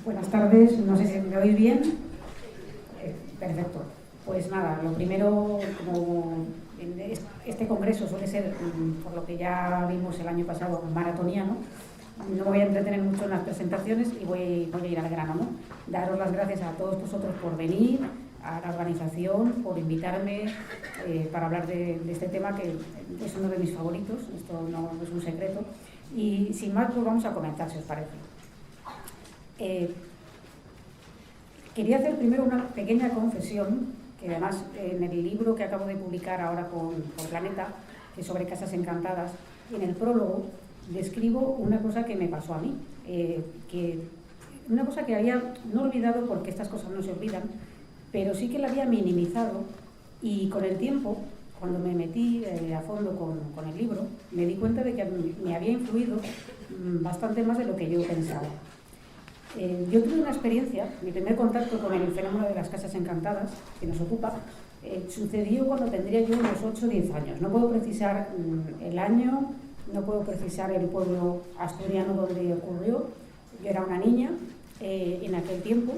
Buenas tardes, no sé si me oís bien. Perfecto. Pues nada, lo primero, como este congreso suele ser, por lo que ya vimos el año pasado, maratoniano, no voy a entretener mucho en las presentaciones y voy a ir al grano, ¿no? Daros las gracias a todos vosotros por venir, a la organización, por invitarme para hablar de este tema que es uno de mis favoritos, esto no es un secreto. Y sin más, pues vamos a comenzar, si os parece. Quería hacer primero una pequeña confesión, que además en el libro que acabo de publicar ahora por Planeta, que es sobre casas encantadas, en el prólogo describo una cosa que me pasó a mí, una cosa que había no olvidado, porque estas cosas no se olvidan, pero sí que la había minimizado, y con el tiempo, cuando me metí a fondo con el libro, me di cuenta de que me había influido bastante más de lo que yo pensaba. Yo tuve una experiencia, mi primer contacto con el fenómeno de las casas encantadas, que nos ocupa, sucedió cuando tendría yo unos 8 o 10 años. No puedo precisar el año, no puedo precisar el pueblo asturiano donde ocurrió. Yo era una niña en aquel tiempo.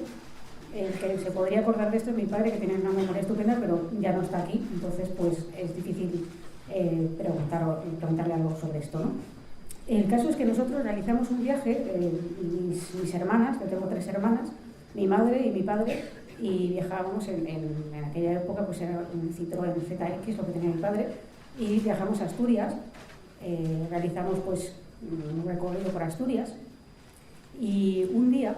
El que se podría acordar de esto es mi padre, que tiene una memoria estupenda, pero ya no está aquí, entonces pues es difícil preguntarle algo sobre esto, ¿no? El caso es que nosotros realizamos un viaje, mis hermanas, yo tengo 3 hermanas, mi madre y mi padre, y viajábamos en aquella época, pues era un Citroën ZX, lo que tenía mi padre, y viajamos a Asturias, realizamos pues un recorrido por Asturias, y un día,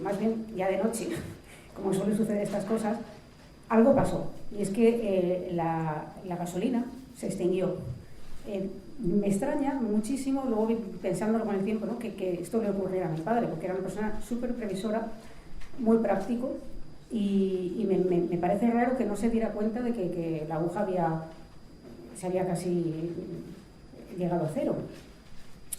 más bien ya de noche, como suele suceder estas cosas, algo pasó, y es que la gasolina se extinguió. Me extraña muchísimo, luego pensándolo con el tiempo, ¿no? que esto le ocurriera a mi padre, porque era una persona súper previsora, muy práctico, y me parece raro que no se diera cuenta de que la aguja se había casi llegado a cero.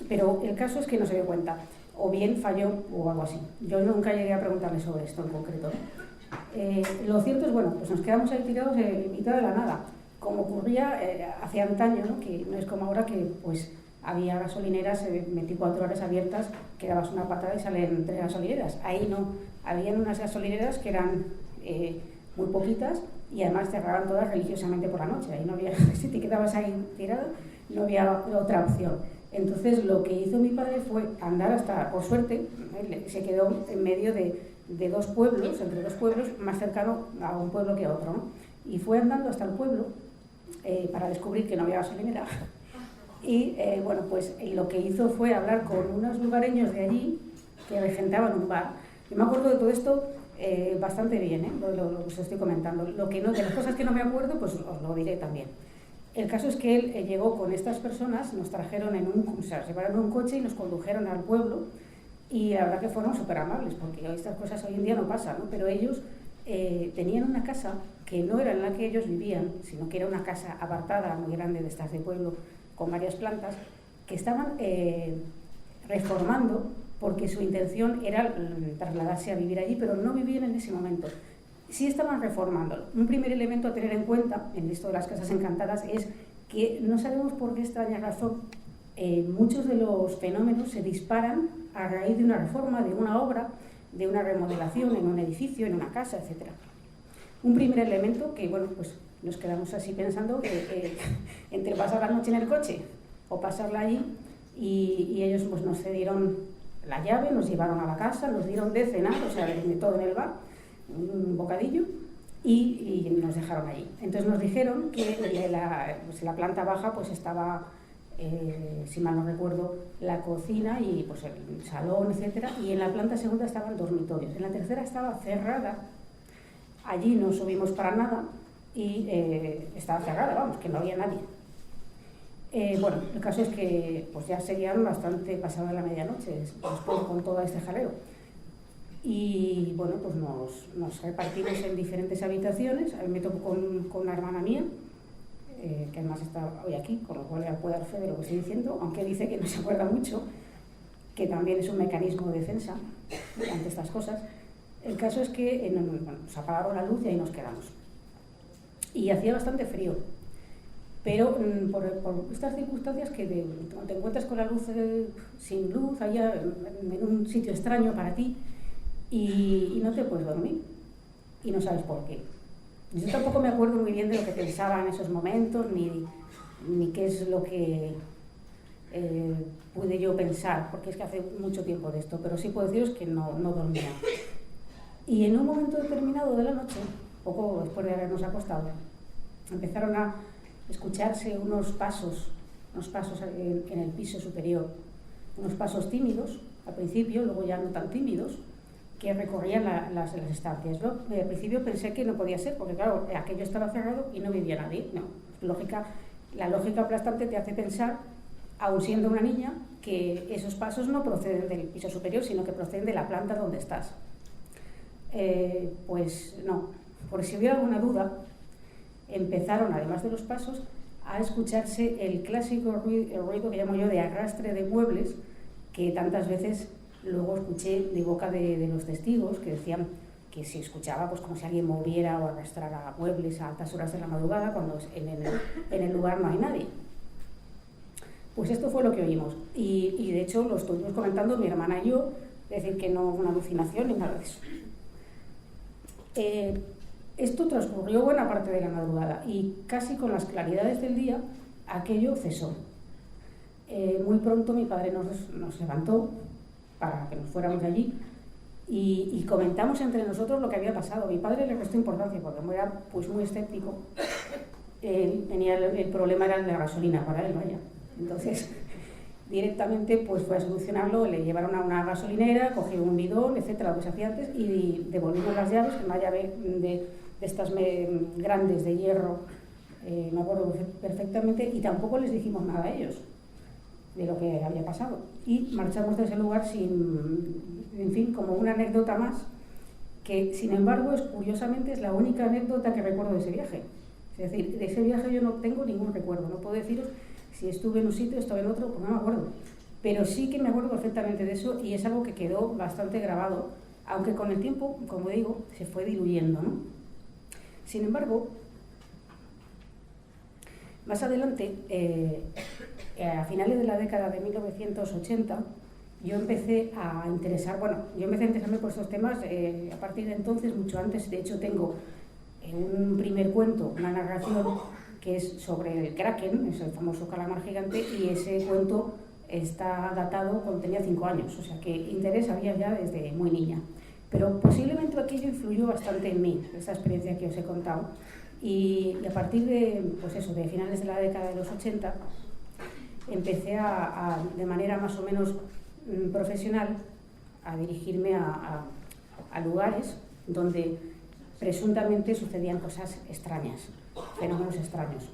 Pero el caso es que no se dio cuenta, o bien falló o algo así. Yo nunca llegué a preguntarle sobre esto en concreto, ¿no? Lo cierto es, bueno, pues nos quedamos ahí tirados en mitad de la nada, como ocurría hace antaño, ¿no? Que no es como ahora, que pues había gasolineras 24 horas abiertas, que dabas una patada y salen 3 gasolineras. Ahí no, habían unas gasolineras que eran muy poquitas, y además cerraban todas religiosamente por la noche. Ahí no había, si te quedabas ahí tirado, no había otra opción. Entonces lo que hizo mi padre fue andar hasta, por suerte, se quedó en medio de 2 pueblos, entre 2 pueblos, más cercano a un pueblo que a otro, ¿no? Y fue andando hasta el pueblo para descubrir que no había gasolinera. Y bueno, pues lo que hizo fue hablar con unos lugareños de allí que regentaban un bar. Yo me acuerdo de todo esto bastante bien, lo que os estoy comentando. De las cosas que no me acuerdo, pues os lo diré también. El caso es que él llegó con estas personas, nos trajeron se llevaron un coche y nos condujeron al pueblo, y la verdad que fueron súper amables, porque estas cosas hoy en día no pasan, ¿no? Pero ellos tenían una casa que no era en la que ellos vivían, sino que era una casa apartada, muy grande, de estas de pueblo, con varias plantas, que estaban reformando, porque su intención era trasladarse a vivir allí, pero no vivían en ese momento. Sí estaban reformándolo. Un primer elemento a tener en cuenta en esto de las casas encantadas es que no sabemos por qué extraña razón muchos de los fenómenos se disparan a raíz de una reforma, de una obra, de una remodelación en un edificio, en una casa, etc. Un primer elemento que, bueno, pues nos quedamos así pensando entre pasar la noche en el coche o pasarla allí, y ellos pues nos cedieron la llave, nos llevaron a la casa, nos dieron de cenar, o sea, de todo en el bar, un bocadillo, y nos dejaron allí. Entonces nos dijeron que la planta baja pues estaba, si mal no recuerdo, la cocina y pues el salón, etcétera, y en la planta segunda estaban dormitorios. En la tercera estaba cerrada, allí no subimos para nada, y estaba cerrada, vamos, que no había nadie. Bueno, el caso es que pues ya serían bastante pasada la medianoche después, con todo este jaleo. Y bueno, pues nos repartimos en diferentes habitaciones. A mí me tocó con una hermana mía, que además está hoy aquí, con lo cual ya puede dar fe de lo que estoy diciendo, aunque dice que no se acuerda mucho, que también es un mecanismo de defensa ante estas cosas. El caso es que nos apagaron la luz y ahí nos quedamos. Y hacía bastante frío, pero por estas circunstancias que te encuentras con la luz sin luz, allá en un sitio extraño para ti, y no te puedes dormir y no sabes por qué. Yo tampoco me acuerdo muy bien de lo que pensaba en esos momentos, ni qué es lo que pude yo pensar, porque es que hace mucho tiempo de esto, pero sí puedo deciros que no dormía. Y en un momento determinado de la noche, poco después de habernos acostado, empezaron a escucharse unos pasos en el piso superior, unos pasos tímidos al principio, luego ya no tan tímidos, que recorrían las estancias. Yo al principio pensé que no podía ser, porque claro, aquello estaba cerrado y no vivía nadie. No, la lógica aplastante te hace pensar, aun siendo una niña, que esos pasos no proceden del piso superior, sino que proceden de la planta donde estás. Pues no, por si hubiera alguna duda, empezaron, además de los pasos, a escucharse el clásico ruido que llamo yo de arrastre de muebles, que tantas veces luego escuché de boca de los testigos, que decían que se escuchaba pues como si alguien moviera o arrastrara muebles a altas horas de la madrugada cuando en el lugar no hay nadie. Pues esto fue lo que oímos y de hecho lo estuvimos comentando mi hermana y yo, es decir, que no fue una alucinación ni nada de eso. Esto transcurrió buena parte de la madrugada y casi con las claridades del día aquello cesó. Muy pronto mi padre nos levantó para que nos fuéramos de allí y comentamos entre nosotros lo que había pasado. Mi padre le restó importancia porque como era pues muy escéptico, tenía el problema era el de la gasolina para él, vaya. Entonces directamente pues fue a solucionarlo, le llevaron a una gasolinera, cogió un bidón, etcétera, lo que se hacía antes, y devolvimos las llaves, una llave de estas grandes de hierro, me acuerdo perfectamente, y tampoco les dijimos nada a ellos de lo que había pasado. Y marchamos de ese lugar en fin, como una anécdota más, que sin embargo, curiosamente, es la única anécdota que recuerdo de ese viaje. Es decir, de ese viaje yo no tengo ningún recuerdo, no puedo deciros si estuve en un sitio, estuve en otro, pues no me acuerdo. Pero sí que me acuerdo perfectamente de eso y es algo que quedó bastante grabado, aunque con el tiempo, como digo, se fue diluyendo, ¿no? Sin embargo, más adelante, a finales de la década de 1980, yo empecé a interesarme por estos temas a partir de entonces, mucho antes. De hecho, tengo un primer cuento, una narración que es sobre el Kraken, es el famoso calamar gigante, y ese cuento está datado cuando tenía 5 años, o sea que interés había ya desde muy niña. Pero posiblemente aquello influyó bastante en mí, esa experiencia que os he contado. Y a partir de finales de la década de los 80, empecé de manera más o menos profesional a dirigirme a lugares donde presuntamente sucedían cosas extrañas, fenómenos extraños.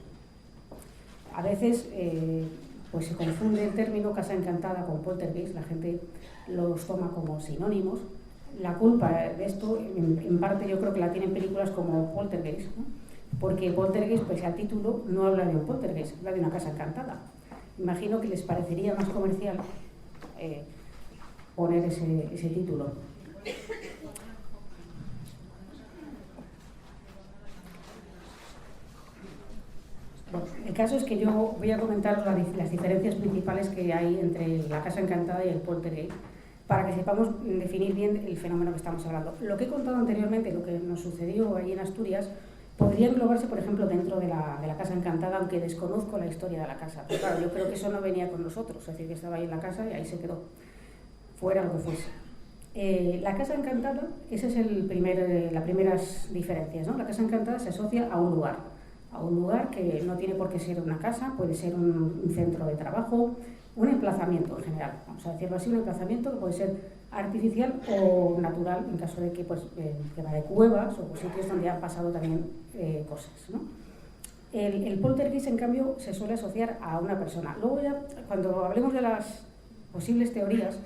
A veces pues se confunde el término casa encantada con poltergeist, la gente los toma como sinónimos. La culpa de esto, en parte yo creo que la tienen películas como Poltergeist, ¿no? Porque Poltergeist, pues al título, no habla de un poltergeist, habla de una casa encantada. Imagino que les parecería más comercial poner ese título. Bueno, el caso es que yo voy a comentaros las diferencias principales que hay entre la casa encantada y el poltergeist, para que sepamos definir bien el fenómeno que estamos hablando. Lo que he contado anteriormente, lo que nos sucedió ahí en Asturias, podría englobarse, por ejemplo, dentro de la casa encantada, aunque desconozco la historia de la casa. Pero claro, yo creo que eso no venía con nosotros, es decir, que estaba ahí en la casa y ahí se quedó, fuera lo que fuese. La casa encantada, esa es las primeras diferencias, ¿no? La casa encantada se asocia a un lugar que no tiene por qué ser una casa, puede ser un centro de trabajo, un emplazamiento en general, vamos a decirlo así, un emplazamiento que puede ser artificial o natural, en caso de que va de cuevas o sitios donde han pasado también cosas, ¿no? El poltergeist, en cambio, se suele asociar a una persona. Luego ya, cuando hablemos de las posibles teorías,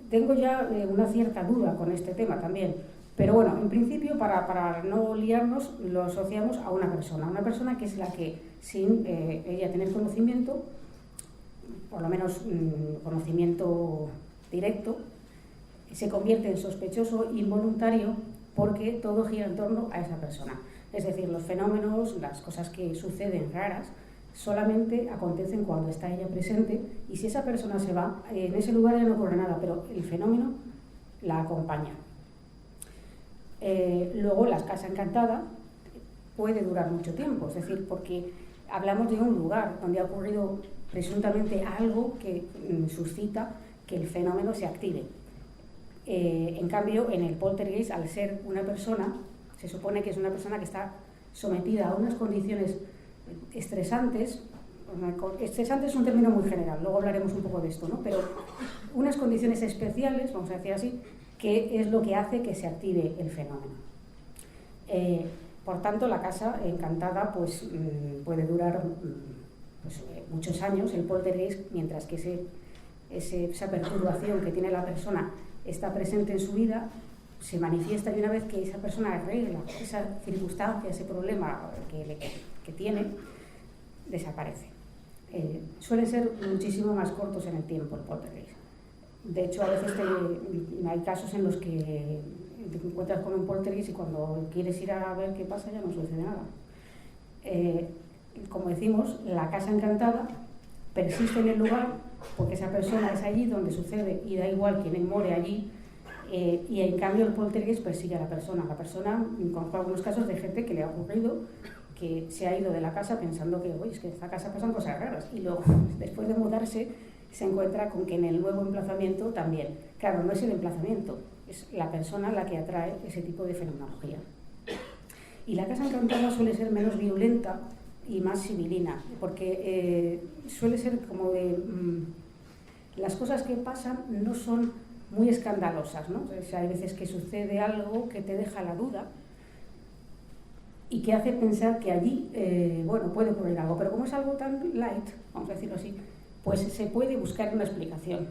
tengo ya una cierta duda con este tema también. Pero bueno, en principio, para no liarnos, lo asociamos a una persona que es la que, sin ella tener conocimiento, por lo menos conocimiento directo, se convierte en sospechoso involuntario porque todo gira en torno a esa persona. Es decir, los fenómenos, las cosas que suceden raras, solamente acontecen cuando está ella presente, y si esa persona se va, en ese lugar ya no ocurre nada, pero el fenómeno la acompaña. Luego la casa encantada puede durar mucho tiempo, es decir, porque hablamos de un lugar donde ha ocurrido presuntamente algo que suscita que el fenómeno se active. En cambio, en el poltergeist, al ser una persona, se supone que es una persona que está sometida a unas condiciones estresantes. Estresante es un término muy general, luego hablaremos un poco de esto, ¿no? Pero unas condiciones especiales, vamos a decir así, que es lo que hace que se active el fenómeno. Por tanto, la casa encantada pues, puede durar muchos años, el poltergeist, mientras que esa perturbación que tiene la persona está presente en su vida, se manifiesta, y una vez que esa persona arregla esa circunstancia, ese problema que tiene, desaparece. Suelen ser muchísimo más cortos en el tiempo el poltergeist. De hecho, a veces hay casos en los que te encuentras con un poltergeist y cuando quieres ir a ver qué pasa ya no sucede nada. Como decimos, la casa encantada persiste en el lugar porque esa persona es allí donde sucede y da igual quién more allí, y en cambio el poltergeist persigue a la persona. La persona, conozco algunos casos de gente que le ha ocurrido que se ha ido de la casa pensando que, oye, es que en esta casa pasan cosas raras, y luego, después de mudarse, se encuentra con que en el nuevo emplazamiento también. Claro, no es el emplazamiento, es la persona la que atrae ese tipo de fenomenología. Y la casa encantada suele ser menos violenta y más sibilina, porque suele ser como de... las cosas que pasan no son muy escandalosas, ¿no? O sea, hay veces que sucede algo que te deja la duda y que hace pensar que allí, bueno, puede ocurrir algo, pero como es algo tan light, vamos a decirlo así, pues se puede buscar una explicación.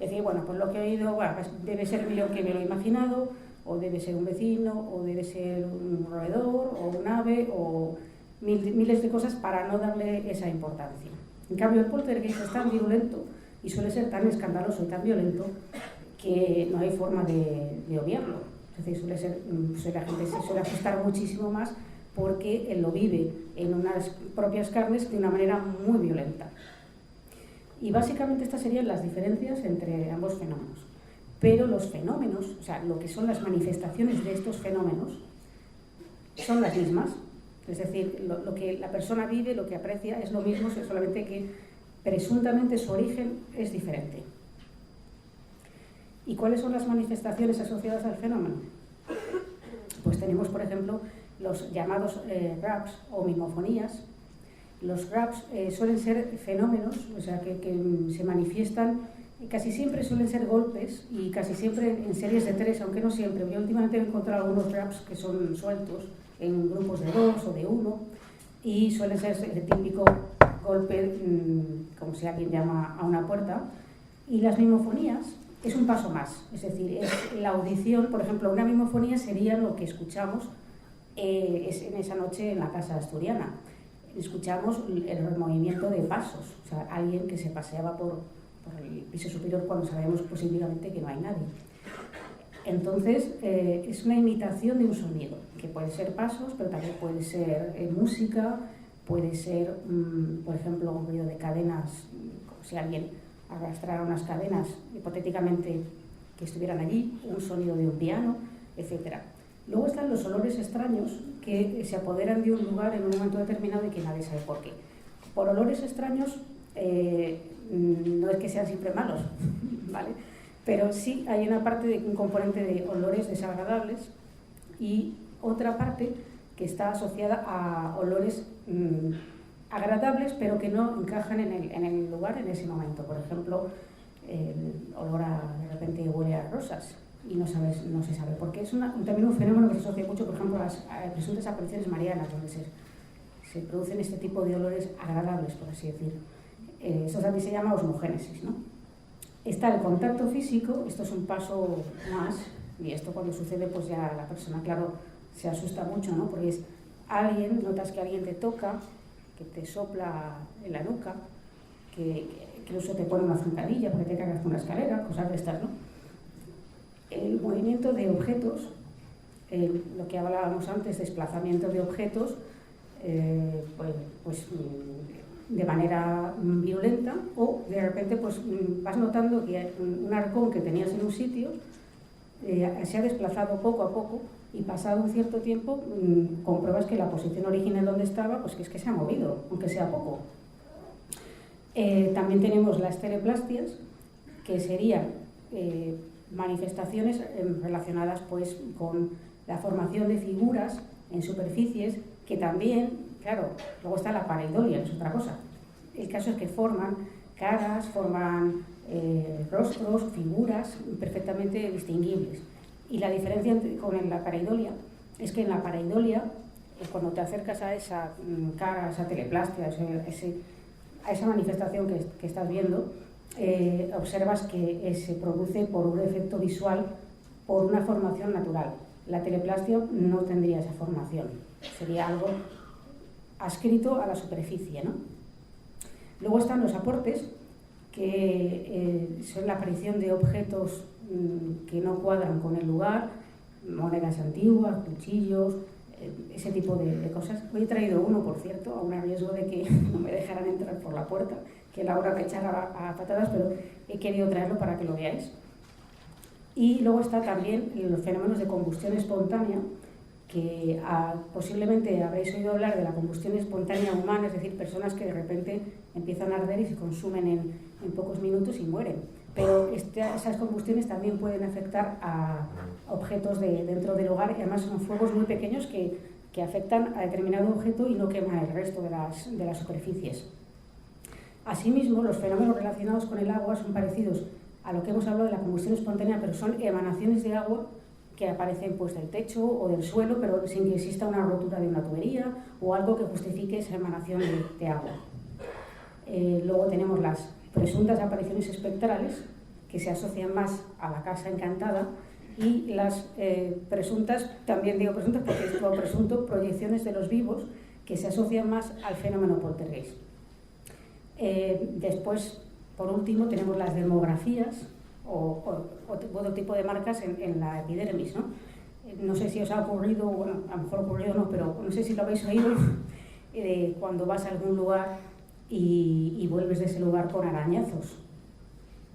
Es decir, bueno, pues lo que he oído, bueno, pues debe ser yo que me lo he imaginado, o debe ser un vecino, o debe ser un roedor, o un ave, o miles de cosas para no darle esa importancia. En cambio, el poltergeist es tan virulento y suele ser tan escandaloso y tan violento que no hay forma de obviarlo. Es decir, la gente se suele asustar muchísimo más porque él lo vive en unas propias carnes de una manera muy violenta. Y básicamente estas serían las diferencias entre ambos fenómenos. Pero los fenómenos, o sea, lo que son las manifestaciones de estos fenómenos, son las mismas. Es decir, lo que la persona vive, lo que aprecia, es lo mismo, solamente que presuntamente su origen es diferente. ¿Y cuáles son las manifestaciones asociadas al fenómeno? Pues tenemos, por ejemplo, los llamados raps o mimofonías. Los raps suelen ser fenómenos, o sea, que se manifiestan, casi siempre suelen ser golpes y casi siempre en series de 3, aunque no siempre. Yo últimamente he encontrado algunos raps que son sueltos en grupos de 2 o de 1 y suelen ser el típico golpe, como si alguien llama a una puerta. Y las mimofonías es un paso más, es decir, es la audición. Por ejemplo, una mimofonía sería lo que escuchamos en esa noche en la casa asturiana. Escuchamos el movimiento de pasos, o sea, alguien que se paseaba por el piso superior cuando sabemos posiblemente que no hay nadie. Entonces, es una imitación de un sonido, que puede ser pasos, pero también puede ser música, puede ser, por ejemplo, un ruido de cadenas, como si alguien arrastrara unas cadenas, hipotéticamente que estuvieran allí, un sonido de un piano, etc. Luego están los olores extraños que se apoderan de un lugar en un momento determinado y que nadie sabe por qué. Por olores extraños, no es que sean siempre malos, ¿vale? Pero sí hay una parte un componente de olores desagradables y otra parte que está asociada a olores agradables, pero que no encajan en el lugar en ese momento. Por ejemplo, el olor de repente huele a rosas y no se sabe por qué. Es también un fenómeno que se asocia mucho, por ejemplo, a las presuntas apariciones marianas, donde se producen este tipo de olores agradables, por así decir. Eso también se llama osmogénesis, ¿no? Está el contacto físico, esto es un paso más, y esto cuando sucede, pues ya la persona, claro, se asusta mucho, ¿no? Porque es alguien, notas que alguien te toca, que te sopla en la nuca, que incluso te pone una zancadilla porque te cagas por una escalera, cosas de estas, ¿no? El movimiento de objetos, lo que hablábamos antes, desplazamiento de objetos, pues de manera violenta, o de repente pues vas notando que un arcón que tenías en un sitio se ha desplazado poco a poco y pasado un cierto tiempo compruebas que la posición original donde estaba, pues que es que se ha movido, aunque sea poco. También tenemos las teleplastias, que serían manifestaciones relacionadas pues con la formación de figuras en superficies, que también, claro, luego está la pareidolia, que es otra cosa. El caso es que forman caras, forman rostros, figuras perfectamente distinguibles. Y la diferencia con la pareidolia es que en la pareidolia, cuando te acercas a esa cara, a esa teleplastia, a esa manifestación que estás viendo, observas que se produce por un efecto visual, por una formación natural. La teleplastia no tendría esa formación, sería algo adscrito a la superficie, ¿no? Luego están los aportes, que son la aparición de objetos que no cuadran con el lugar, monedas antiguas, cuchillos, ese tipo de cosas. Hoy he traído uno, por cierto, a un riesgo de que no me dejaran entrar por la puerta, que Laura me echara a patadas, pero he querido traerlo para que lo veáis. Y luego está también los fenómenos de combustión espontánea, que posiblemente habréis oído hablar de la combustión espontánea humana, es decir, personas que de repente empiezan a arder y se consumen en pocos minutos y mueren. Pero esas combustiones también pueden afectar a objetos dentro del hogar, y además son fuegos muy pequeños que afectan a determinado objeto y no queman el resto de las superficies. Asimismo, los fenómenos relacionados con el agua son parecidos a lo que hemos hablado de la combustión espontánea, pero son emanaciones de agua que aparecen pues del techo o del suelo, pero sin que exista una rotura de una tubería o algo que justifique esa emanación de agua. Luego tenemos las presuntas apariciones espectrales, que se asocian más a la casa encantada, y las presuntas, también digo presuntas porque es como presunto, proyecciones de los vivos, que se asocian más al fenómeno poltergeist. Después, por último, tenemos las demografías o otro tipo de marcas en la epidermis, ¿no? No sé si os ha ocurrido, bueno, a lo mejor ocurrido no, pero no sé si lo habéis oído, cuando vas a algún lugar y vuelves de ese lugar con arañazos,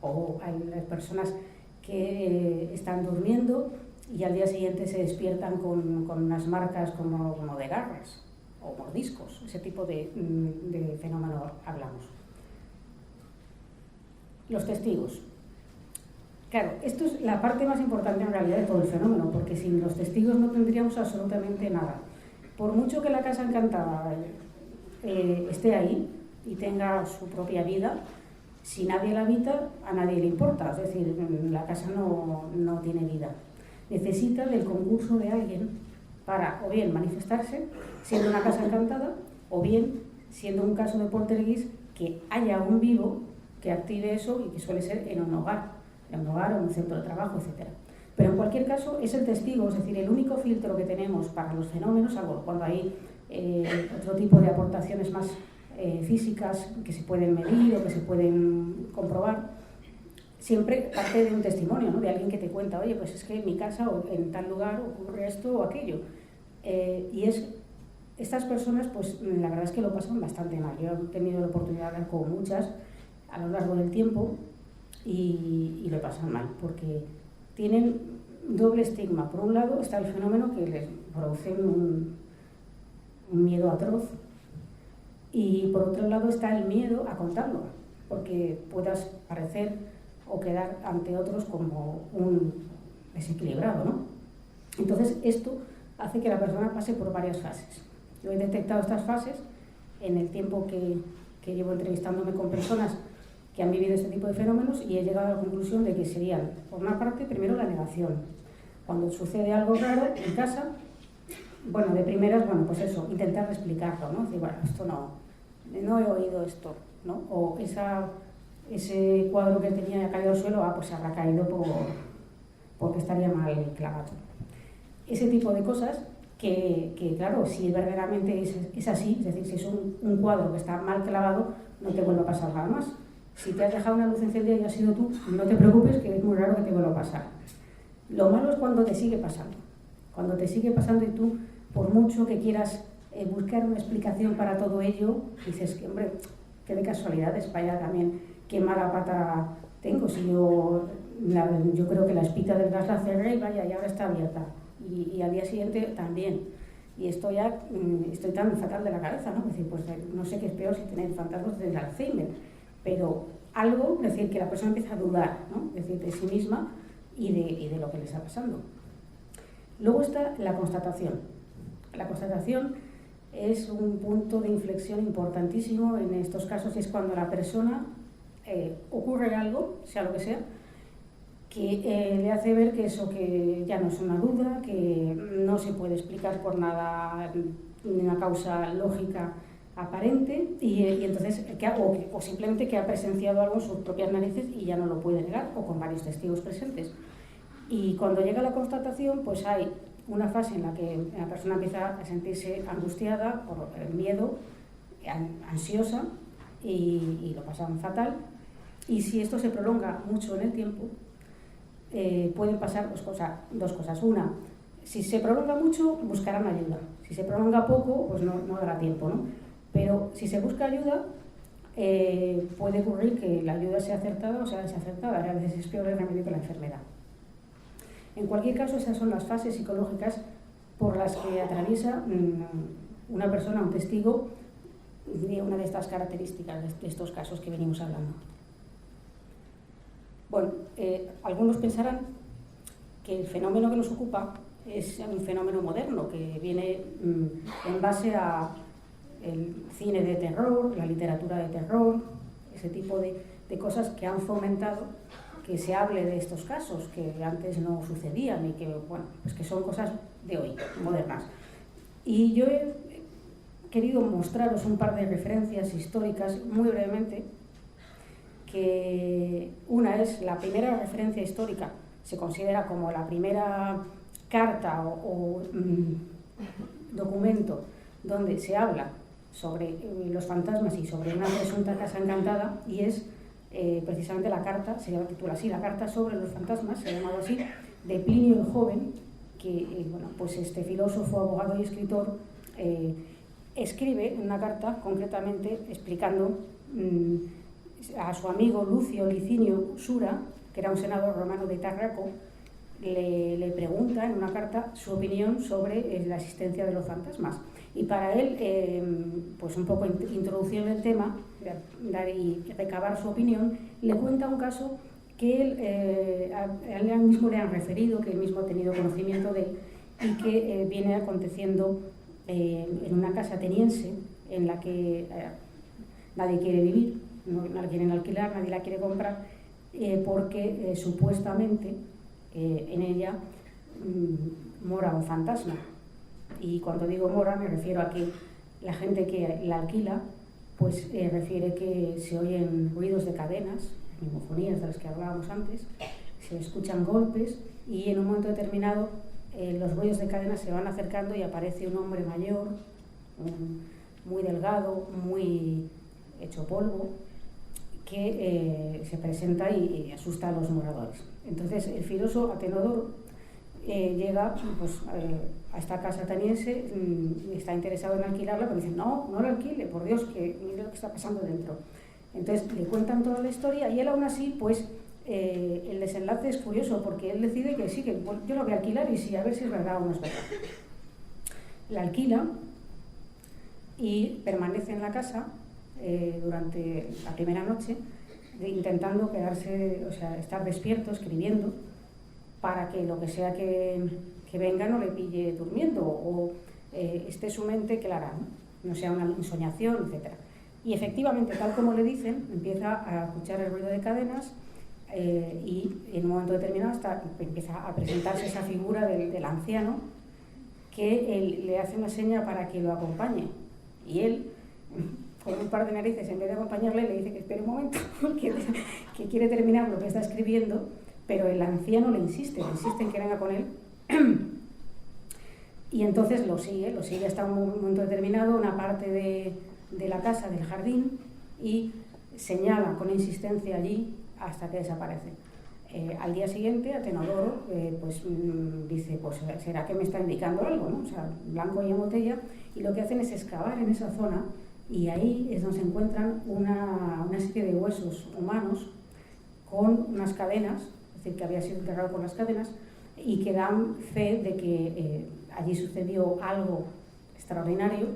o hay las personas que están durmiendo y al día siguiente se despiertan con unas marcas como de garras o mordiscos, ese tipo de fenómeno hablamos. Los testigos. Claro, esto es la parte más importante en realidad de todo el fenómeno, porque sin los testigos no tendríamos absolutamente nada. Por mucho que la casa encantada esté ahí y tenga su propia vida, si nadie la habita, a nadie le importa, es decir, la casa no tiene vida. Necesita del concurso de alguien para o bien manifestarse siendo una casa encantada, o bien siendo un caso de poltergeist, que haya un vivo que active eso, y que suele ser en un hogar o en un centro de trabajo, etc. Pero en cualquier caso es el testigo, es decir, el único filtro que tenemos para los fenómenos, salvo cuando hay otro tipo de aportaciones más físicas que se pueden medir o que se pueden comprobar, siempre parte de un testimonio, ¿no? De alguien que te cuenta, oye, pues es que en mi casa o en tal lugar ocurre esto o aquello. Estas personas, pues la verdad es que lo pasan bastante mal. Yo he tenido la oportunidad de hablar con muchas a lo largo del tiempo y lo pasan mal, porque tienen doble estigma. Por un lado está el fenómeno que les produce un miedo atroz, y por otro lado está el miedo a contarlo, porque puedas parecer o quedar ante otros como un desequilibrado, ¿no? Entonces esto hace que la persona pase por varias fases. Yo he detectado estas fases en el tiempo que llevo entrevistándome con personas que han vivido este tipo de fenómenos, y he llegado a la conclusión de que serían, por una parte, primero la negación. Cuando sucede algo raro en casa, bueno, de primeras, bueno, pues eso, intentar explicarlo, ¿no? Decir, bueno, esto no he oído esto, ¿no? O ese cuadro que tenía caído al suelo, pues habrá caído porque estaría mal clavado. Ese tipo de cosas que claro, si verdaderamente es así, es decir, si es un cuadro que está mal clavado, no te vuelve a pasar nada más. Si te has dejado una luz encendida y has sido tú, no te preocupes, que es muy raro que te vuelva a pasar. Lo malo es cuando te sigue pasando. Cuando te sigue pasando y tú, por mucho que quieras buscar una explicación para todo ello, dices que, hombre, qué de casualidades, vaya también, qué mala pata tengo. Si yo creo que la espita del gas la cerré y vaya, y ahora está abierta. y al día siguiente también. Y esto ya estoy tan fatal de la cabeza, ¿no? Es decir, pues no sé qué es peor si tener fantasmas o tener Alzheimer, pero algo, es decir, que la persona empieza a dudar, ¿no? Es decir, de sí misma y de lo que le está pasando. Luego está la constatación. La constatación es un punto de inflexión importantísimo en estos casos, y es cuando la persona ocurre algo, sea lo que sea, que le hace ver que eso que ya no es una duda, que no se puede explicar por nada, una causa lógica aparente, y entonces o simplemente que ha presenciado algo en sus propias narices y ya no lo puede negar, o con varios testigos presentes. Y cuando llega la constatación, pues hay una fase en la que la persona empieza a sentirse angustiada por el miedo, ansiosa, y lo pasan fatal. Y si esto se prolonga mucho en el tiempo, pueden pasar dos cosas. Una, si se prolonga mucho, buscarán ayuda. Si se prolonga poco, pues no dará tiempo, ¿no? Pero si se busca ayuda, puede ocurrir que la ayuda sea acertada o sea desacertada. A veces es peor el remedio que la enfermedad. En cualquier caso, esas son las fases psicológicas por las que atraviesa una persona, un testigo, de una de estas características, de estos casos que venimos hablando. Bueno, algunos pensarán que el fenómeno que nos ocupa es un fenómeno moderno, que viene en base a el cine de terror, la literatura de terror, ese tipo de cosas que han fomentado que se hable de estos casos, que antes no sucedían y que, bueno, pues que son cosas de hoy, modernas. Y yo he querido mostraros un par de referencias históricas muy brevemente, que una es la primera referencia histórica, se considera como la primera carta o documento donde se habla sobre los fantasmas y sobre una presunta casa encantada, y es precisamente la carta, se titula así, la carta sobre los fantasmas, se ha llamado así, de Plinio el Joven, que bueno, pues este filósofo, abogado y escritor escribe una carta concretamente explicando a su amigo Lucio Licinio Sura, que era un senador romano de Tarraco, le pregunta en una carta su opinión sobre la existencia de los fantasmas. Y para él, pues un poco introducir el tema, dar y recabar su opinión, le cuenta un caso que a él mismo le han referido, que él mismo ha tenido conocimiento de él, y que viene aconteciendo en una casa ateniense en la que nadie quiere vivir, no la quieren alquilar, nadie la quiere comprar, porque supuestamente en ella mora un fantasma. Y cuando digo mora me refiero a que la gente que la alquila pues refiere que se oyen ruidos de cadenas, mimofonías de las que hablábamos antes, se escuchan golpes y en un momento determinado los ruidos de cadenas se van acercando y aparece un hombre mayor, muy delgado, muy hecho polvo, que se presenta y asusta a los moradores. Entonces el filósofo Atenodoro llega pues, a esta casa ateniense y está interesado en alquilarla, pero dice, no la alquile, por Dios, que mire lo que está pasando dentro. Entonces le cuentan toda la historia y él aún así, pues el desenlace es curioso, porque él decide que sí, que yo la voy a alquilar y sí, a ver si es verdad o no es verdad. La alquila y permanece en la casa durante la primera noche, intentando quedarse, o sea, estar despierto, escribiendo, para que lo que sea que venga no le pille durmiendo o esté su mente clara, no sea una ensoñación, etc. Y efectivamente, tal como le dicen, empieza a escuchar el ruido de cadenas y en un momento determinado empieza a presentarse esa figura del anciano que él le hace una seña para que lo acompañe. Y él, con un par de narices, en vez de acompañarle, le dice que espere un momento, que quiere terminar lo que está escribiendo, pero el anciano le insiste en que venga con él. Y entonces lo sigue hasta un momento determinado, una parte de la casa, del jardín, y señala con insistencia allí hasta que desaparece. Al día siguiente, Atenodoro pues, dice, pues será que me está indicando algo, ¿no? O sea, blanco y en botella, y lo que hacen es excavar en esa zona, y ahí es donde se encuentran una serie de huesos humanos con unas cadenas, es decir, que había sido enterrado con las cadenas, y que dan fe de que allí sucedió algo extraordinario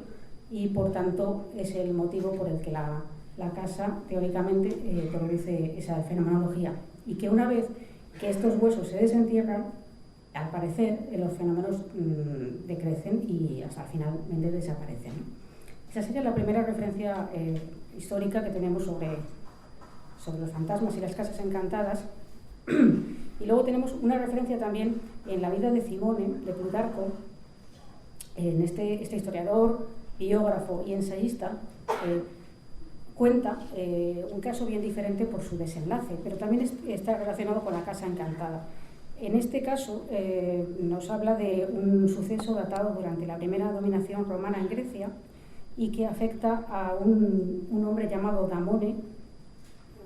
y por tanto es el motivo por el que la casa teóricamente produce esa fenomenología, y que una vez que estos huesos se desentierran, al parecer los fenómenos decrecen y hasta finalmente desaparecen, ¿no? Esa sería la primera referencia histórica que tenemos sobre los fantasmas y las casas encantadas. Y luego tenemos una referencia también en la vida de Cimone, de Plutarco, en este historiador, biógrafo y ensayista. Cuenta un caso bien diferente por su desenlace, pero también está relacionado con la casa encantada. En este caso nos habla de un suceso datado durante la primera dominación romana en Grecia y que afecta a un hombre llamado Damone,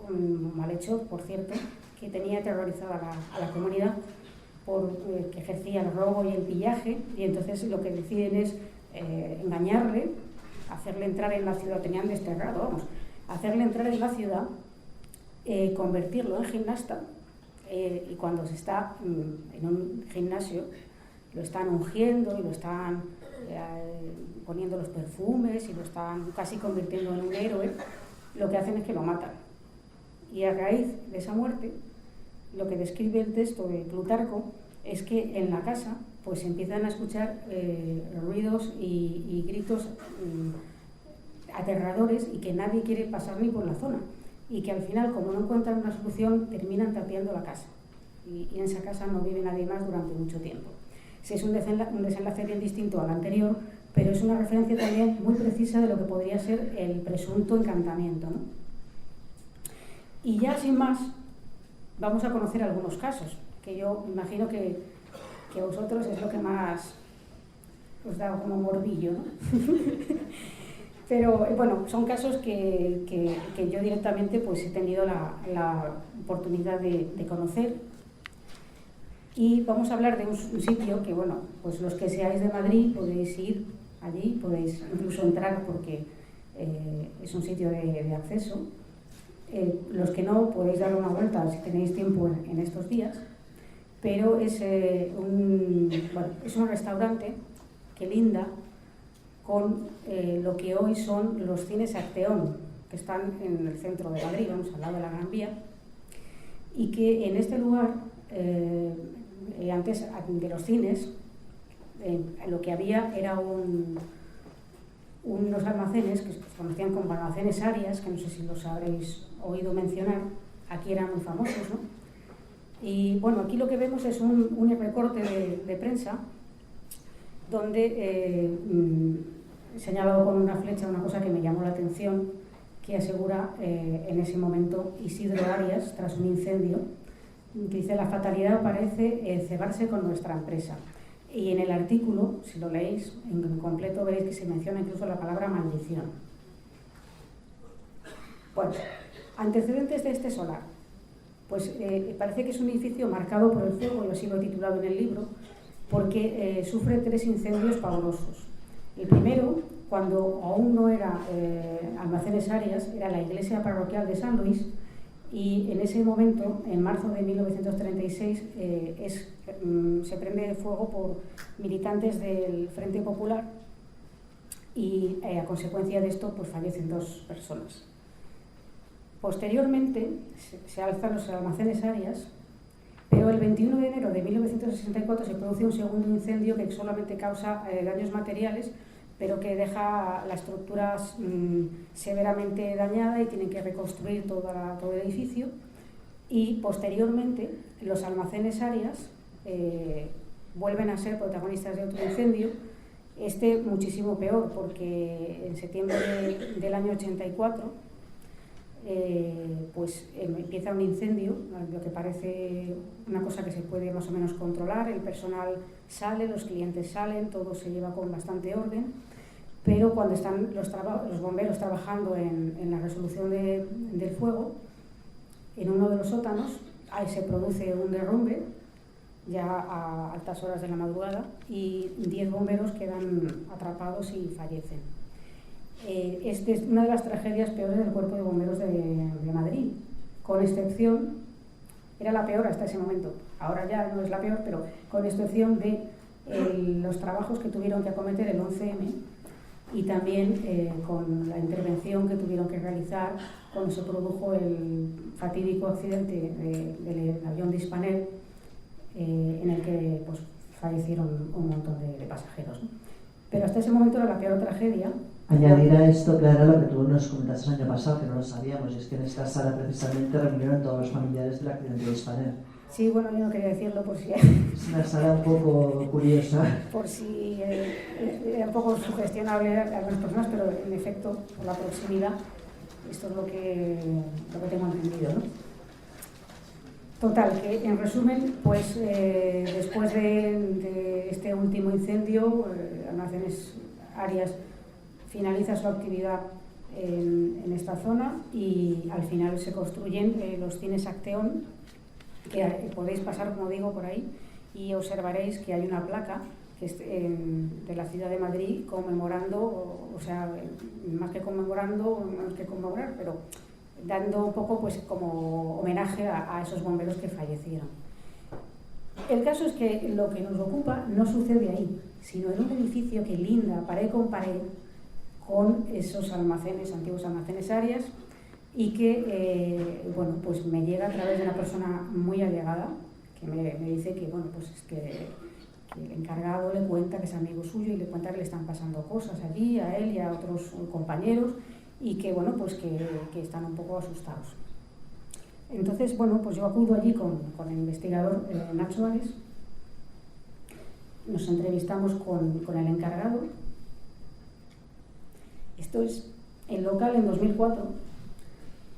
un malhechor, por cierto, que tenía aterrorizada a la comunidad que ejercía el robo y el pillaje, y entonces lo que deciden es engañarle, hacerle entrar en la ciudad, tenían desterrado, vamos, hacerle entrar en la ciudad, convertirlo en gimnasta, y cuando se está en un gimnasio lo están ungiendo y lo están poniendo los perfumes y lo están casi convirtiendo en un héroe, lo que hacen es que lo matan. Y a raíz de esa muerte, lo que describe el texto de Plutarco es que en la casa pues empiezan a escuchar ruidos y gritos aterradores, y que nadie quiere pasar ni por la zona, y que al final, como no encuentran una solución, terminan tapiando la casa, y en esa casa no vive nadie más durante mucho tiempo. Es un desenlace bien distinto al anterior, pero es una referencia también muy precisa de lo que podría ser el presunto encantamiento, ¿no? Y ya sin más, vamos a conocer algunos casos, que yo imagino que a vosotros es lo que más os da como morbillo, ¿no? Pero bueno, son casos que yo directamente pues he tenido la oportunidad de conocer. Y vamos a hablar de un sitio que, bueno, pues los que seáis de Madrid podéis ir allí, podéis incluso entrar porque es un sitio de acceso. Los que no, podéis darle una vuelta si tenéis tiempo en estos días, pero es un restaurante que linda con lo que hoy son los cines Acteón, que están en el centro de Madrid, vamos, al lado de la Gran Vía, y que en este lugar, antes de los cines, lo que había era unos almacenes que se conocían como almacenes Arias, que no sé si los habréis oído mencionar, aquí eran muy famosos, ¿no? Y bueno, aquí lo que vemos es un recorte de prensa donde señalado con una flecha una cosa que me llamó la atención, que asegura en ese momento Isidro Arias, tras un incendio, que dice: la fatalidad parece cebarse con nuestra empresa. Y en el artículo, si lo leéis en completo, veréis que se menciona incluso la palabra maldición. Bueno, antecedentes de este solar. Pues parece que es un edificio marcado por el fuego, yo así lo he titulado en el libro, porque sufre 3 incendios pavorosos. El primero, cuando aún no era Almacenes Arias, era la iglesia parroquial de San Luis, y en ese momento, en marzo de 1936, se prende fuego por militantes del Frente Popular y a consecuencia de esto pues fallecen 2 personas. Posteriormente se alzan los Almacenes Arias, pero el 21 de enero de 1964 se produce un segundo incendio que solamente causa daños materiales, pero que deja la estructura severamente dañada y tienen que reconstruir todo el edificio. Y posteriormente los Almacenes Arias vuelven a ser protagonistas de otro incendio, este muchísimo peor, porque en septiembre del año 84 empieza un incendio, lo que parece una cosa que se puede más o menos controlar. El personal sale, los clientes salen, todo se lleva con bastante orden, pero cuando están los bomberos trabajando en la resolución del fuego, en uno de los sótanos se produce un derrumbe ya a altas horas de la madrugada y 10 bomberos quedan atrapados y fallecen. Esta es una de las tragedias peores del Cuerpo de Bomberos de Madrid, con excepción era la peor hasta ese momento. Ahora ya no es la peor, pero con excepción de los trabajos que tuvieron que acometer el 11M y también con la intervención que tuvieron que realizar cuando se produjo el fatídico accidente del avión de Spanair, en el que pues, fallecieron un montón de pasajeros, ¿no? Pero hasta ese momento era la peor tragedia. Añadir a esto, Clara, lo que tú nos comentaste el año pasado, que no lo sabíamos, y es que en esta sala precisamente reunieron todos los familiares del accidente de Spanair. Sí, bueno, yo no quería decirlo por si... Es una sala un poco curiosa. Por si era un poco sugestionable a algunas personas, pero en efecto, por la proximidad, esto es lo que tengo entendido, ¿no? Total, que en resumen, pues después de este último incendio, Almacenes Arias finaliza su actividad en esta zona y al final se construyen los cines Acteón, que podéis pasar, como digo, por ahí y observaréis que hay una placa que es de la ciudad de Madrid conmemorando, o sea, más que conmemorar, pero dando un poco pues como homenaje a esos bomberos que fallecieron. El caso es que lo que nos ocupa no sucede ahí, sino en un edificio que linda pared con pared con esos almacenes, antiguos almacenes Arias, y que bueno, pues me llega a través de una persona muy allegada que me dice que, bueno, pues es que el encargado le cuenta que es amigo suyo y le cuenta que le están pasando cosas allí a él y a otros compañeros y que, bueno, pues que están un poco asustados. Entonces, bueno, pues yo acudo allí con el investigador Nacho Ares, nos entrevistamos con el encargado. Esto es el local en 2004,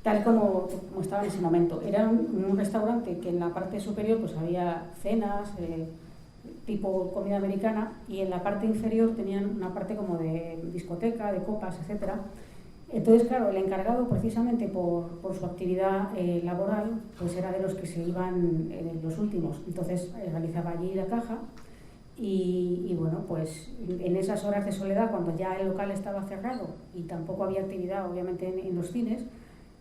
tal como estaba en ese momento. Era un restaurante que en la parte superior pues había cenas, tipo comida americana, y en la parte inferior tenían una parte como de discoteca, de copas, etcétera. Entonces, claro, el encargado, precisamente por su actividad laboral, pues era de los que se iban los últimos. Entonces realizaba allí la caja y bueno, pues en esas horas de soledad, cuando ya el local estaba cerrado y tampoco había actividad, obviamente, en los cines,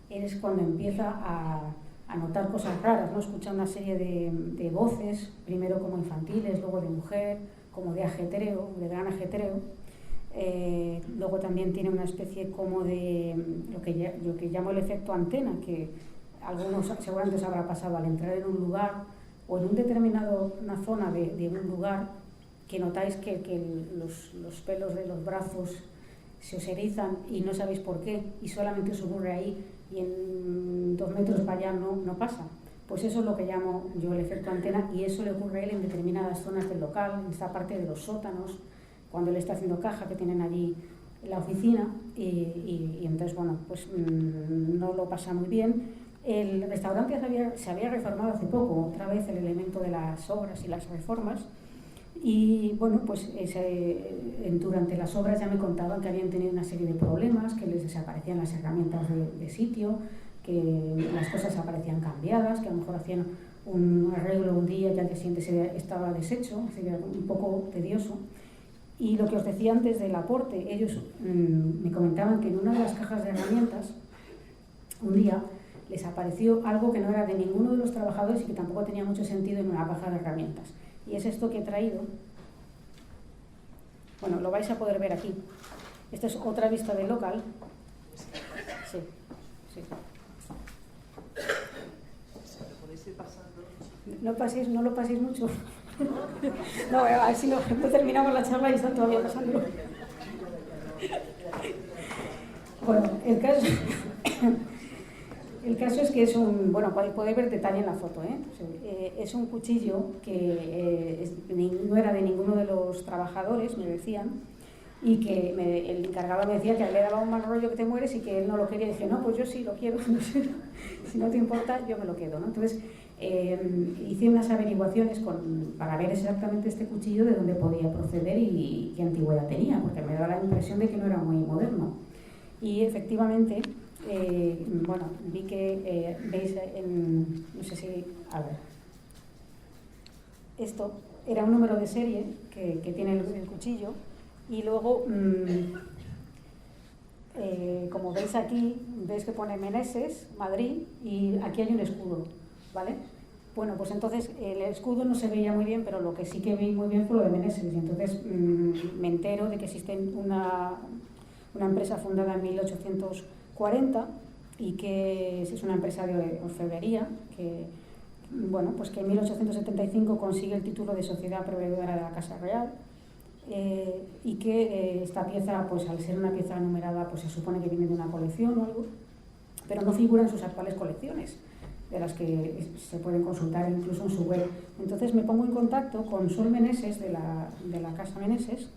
es cuando empieza a notar cosas raras, ¿no? Escucha una serie de voces, primero como infantiles, luego de mujer, como de ajetreo, de gran ajetreo. Luego también tiene una especie como de lo que llamo el efecto antena, que algunos seguramente os habrá pasado al entrar en un lugar o en una zona de un lugar, que notáis que los pelos de los brazos se os erizan y no sabéis por qué, y solamente os ocurre ahí y en 2 metros para allá no pasa. Pues eso es lo que llamo yo el efecto antena, y eso le ocurre a él en determinadas zonas del local, en esta parte de los sótanos, cuando él está haciendo caja, que tienen allí la oficina, y entonces, bueno, pues no lo pasa muy bien. El restaurante se había reformado hace poco, otra vez el elemento de las obras y las reformas, y bueno, pues durante las obras ya me contaban que habían tenido una serie de problemas, que les desaparecían las herramientas de sitio, que las cosas aparecían cambiadas, que a lo mejor hacían un arreglo un día y al día siguiente estaba deshecho, así que era un poco tedioso. Y lo que os decía antes del aporte, ellos me comentaban que en una de las cajas de herramientas, un día les apareció algo que no era de ninguno de los trabajadores y que tampoco tenía mucho sentido en una caja de herramientas. Y es esto que he traído. Bueno, lo vais a poder ver aquí. Esta es otra vista del local. Sí, sí. No lo paséis mucho. No, a ver si no terminamos la charla y están todavía pasando. Bueno, el caso es que es un... Bueno, podéis ver detalle en la foto, ¿eh? Es un cuchillo que no era de ninguno de los trabajadores, me decían, y que el encargado me decía que le daba un mal rollo que te mueres y que él no lo quería. Y dije, no, pues yo sí lo quiero, si no te importa, yo me lo quedo, ¿no? Entonces, hice unas averiguaciones para ver exactamente este cuchillo de dónde podía proceder y qué antigüedad tenía, porque me daba la impresión de que no era muy moderno. Y efectivamente, bueno, vi que veis no sé si... A ver. Esto era un número de serie que tiene el cuchillo, y luego, como veis aquí, veis que pone Meneses, Madrid, y aquí hay un escudo, ¿vale? Bueno, pues entonces el escudo no se veía muy bien, pero lo que sí que vi muy bien fue lo de Meneses. Y entonces me entero de que existe una empresa fundada en 1840 y que es una empresa de orfebrería que, bueno, pues que en 1875 consigue el título de sociedad proveedora de la Casa Real. Y que esta pieza, pues al ser una pieza numerada, pues se supone que viene de una colección o algo, pero no figura en sus actuales colecciones, de las que se pueden consultar incluso en su web. Entonces me pongo en contacto con Sol Meneses, de la Casa Meneses,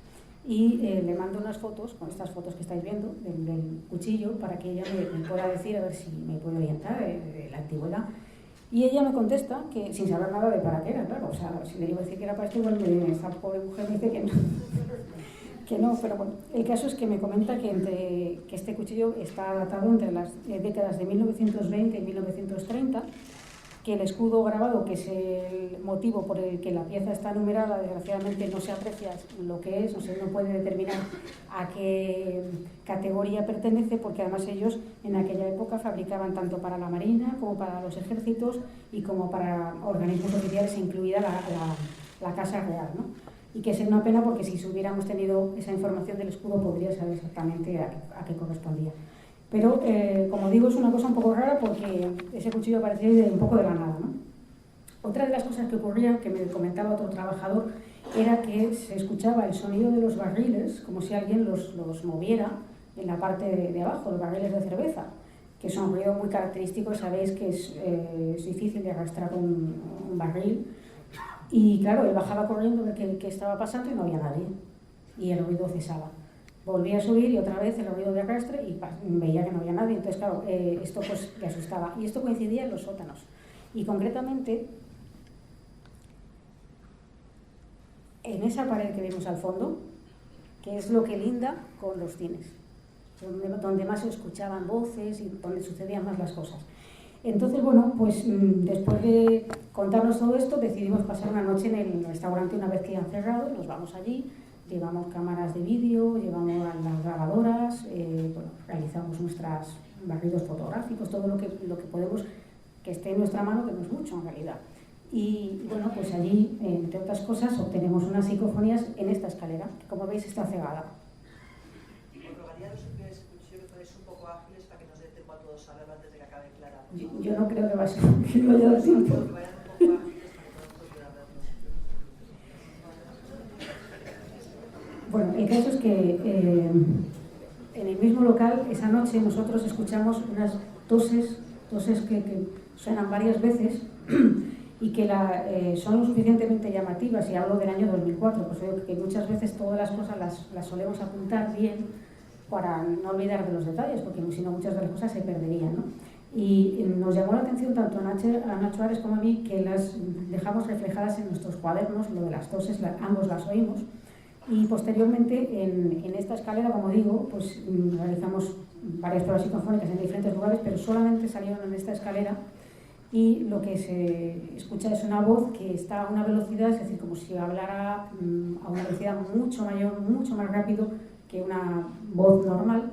y le mando unas fotos, con estas fotos que estáis viendo, del cuchillo, para que ella me pueda decir, a ver si me puede orientar de la antigüedad. Y ella me contesta, que sin saber nada de para qué era, claro, o sea, si le iba a decir que era para esto, igual esta pobre mujer me dice que no, que no, pero bueno, el caso es que me comenta que este cuchillo está datado entre las décadas de 1920 y 1930, que el escudo grabado, que es el motivo por el que la pieza está numerada, desgraciadamente no se aprecia lo que es, no puede determinar a qué categoría pertenece, porque además ellos en aquella época fabricaban tanto para la Marina como para los ejércitos y como para organismos oficiales, incluida la Casa Real, ¿no? Y que es una pena porque si hubiéramos tenido esa información del escudo podría saber exactamente a qué correspondía. Pero, como digo, es una cosa un poco rara porque ese cuchillo aparecía un poco de la nada, ¿no? Otra de las cosas que ocurría, que me comentaba otro trabajador, era que se escuchaba el sonido de los barriles, como si alguien los moviera en la parte de abajo, los barriles de cerveza, que son un ruido muy característico. Sabéis que es difícil de arrastrar un barril. Y claro, él bajaba corriendo a ver qué estaba pasando y no había nadie. Y el ruido cesaba. Volvía a subir y otra vez el ruido de arrastre y veía que no había nadie. Entonces, claro, esto pues le asustaba. Y esto coincidía en los sótanos. Y concretamente, en esa pared que vemos al fondo, que es lo que linda con los cines, donde más se escuchaban voces y donde sucedían más las cosas. Entonces, bueno, pues después de contarnos todo esto, decidimos pasar una noche en el restaurante una vez que ya han cerrado. Nos vamos allí. Llevamos cámaras de vídeo, llevamos las grabadoras, bueno, realizamos nuestros barridos fotográficos, todo lo que podemos que esté en nuestra mano, que no es mucho en realidad. Y bueno, pues allí, entre otras cosas, obtenemos unas psicofonías en esta escalera, que como veis está cegada. Os rogaría a los que fuerais un poco ágiles para que nos dé tiempo a todos saberlo antes de que acabe Clara. Yo no creo que vaya a dar tiempo. Que vayan un poco ágiles para que todos puedan verlos. Bueno, el caso es que en el mismo local, esa noche, nosotros escuchamos unas toses que suenan varias veces y que son lo suficientemente llamativas, y hablo del año 2004, pues digo que muchas veces todas las cosas las solemos apuntar bien para no olvidar de los detalles, porque si no muchas de las cosas se perderían, ¿no? Y nos llamó la atención tanto a Nacho Ares como a mí, que las dejamos reflejadas en nuestros cuadernos, lo de las toses, ambos las oímos. Y posteriormente en esta escalera, como digo, pues realizamos varias pruebas psicofónicas en diferentes lugares, pero solamente salieron en esta escalera, y lo que se escucha es una voz que está a una velocidad, es decir, como si hablara a una velocidad mucho mayor, mucho más rápido que una voz normal.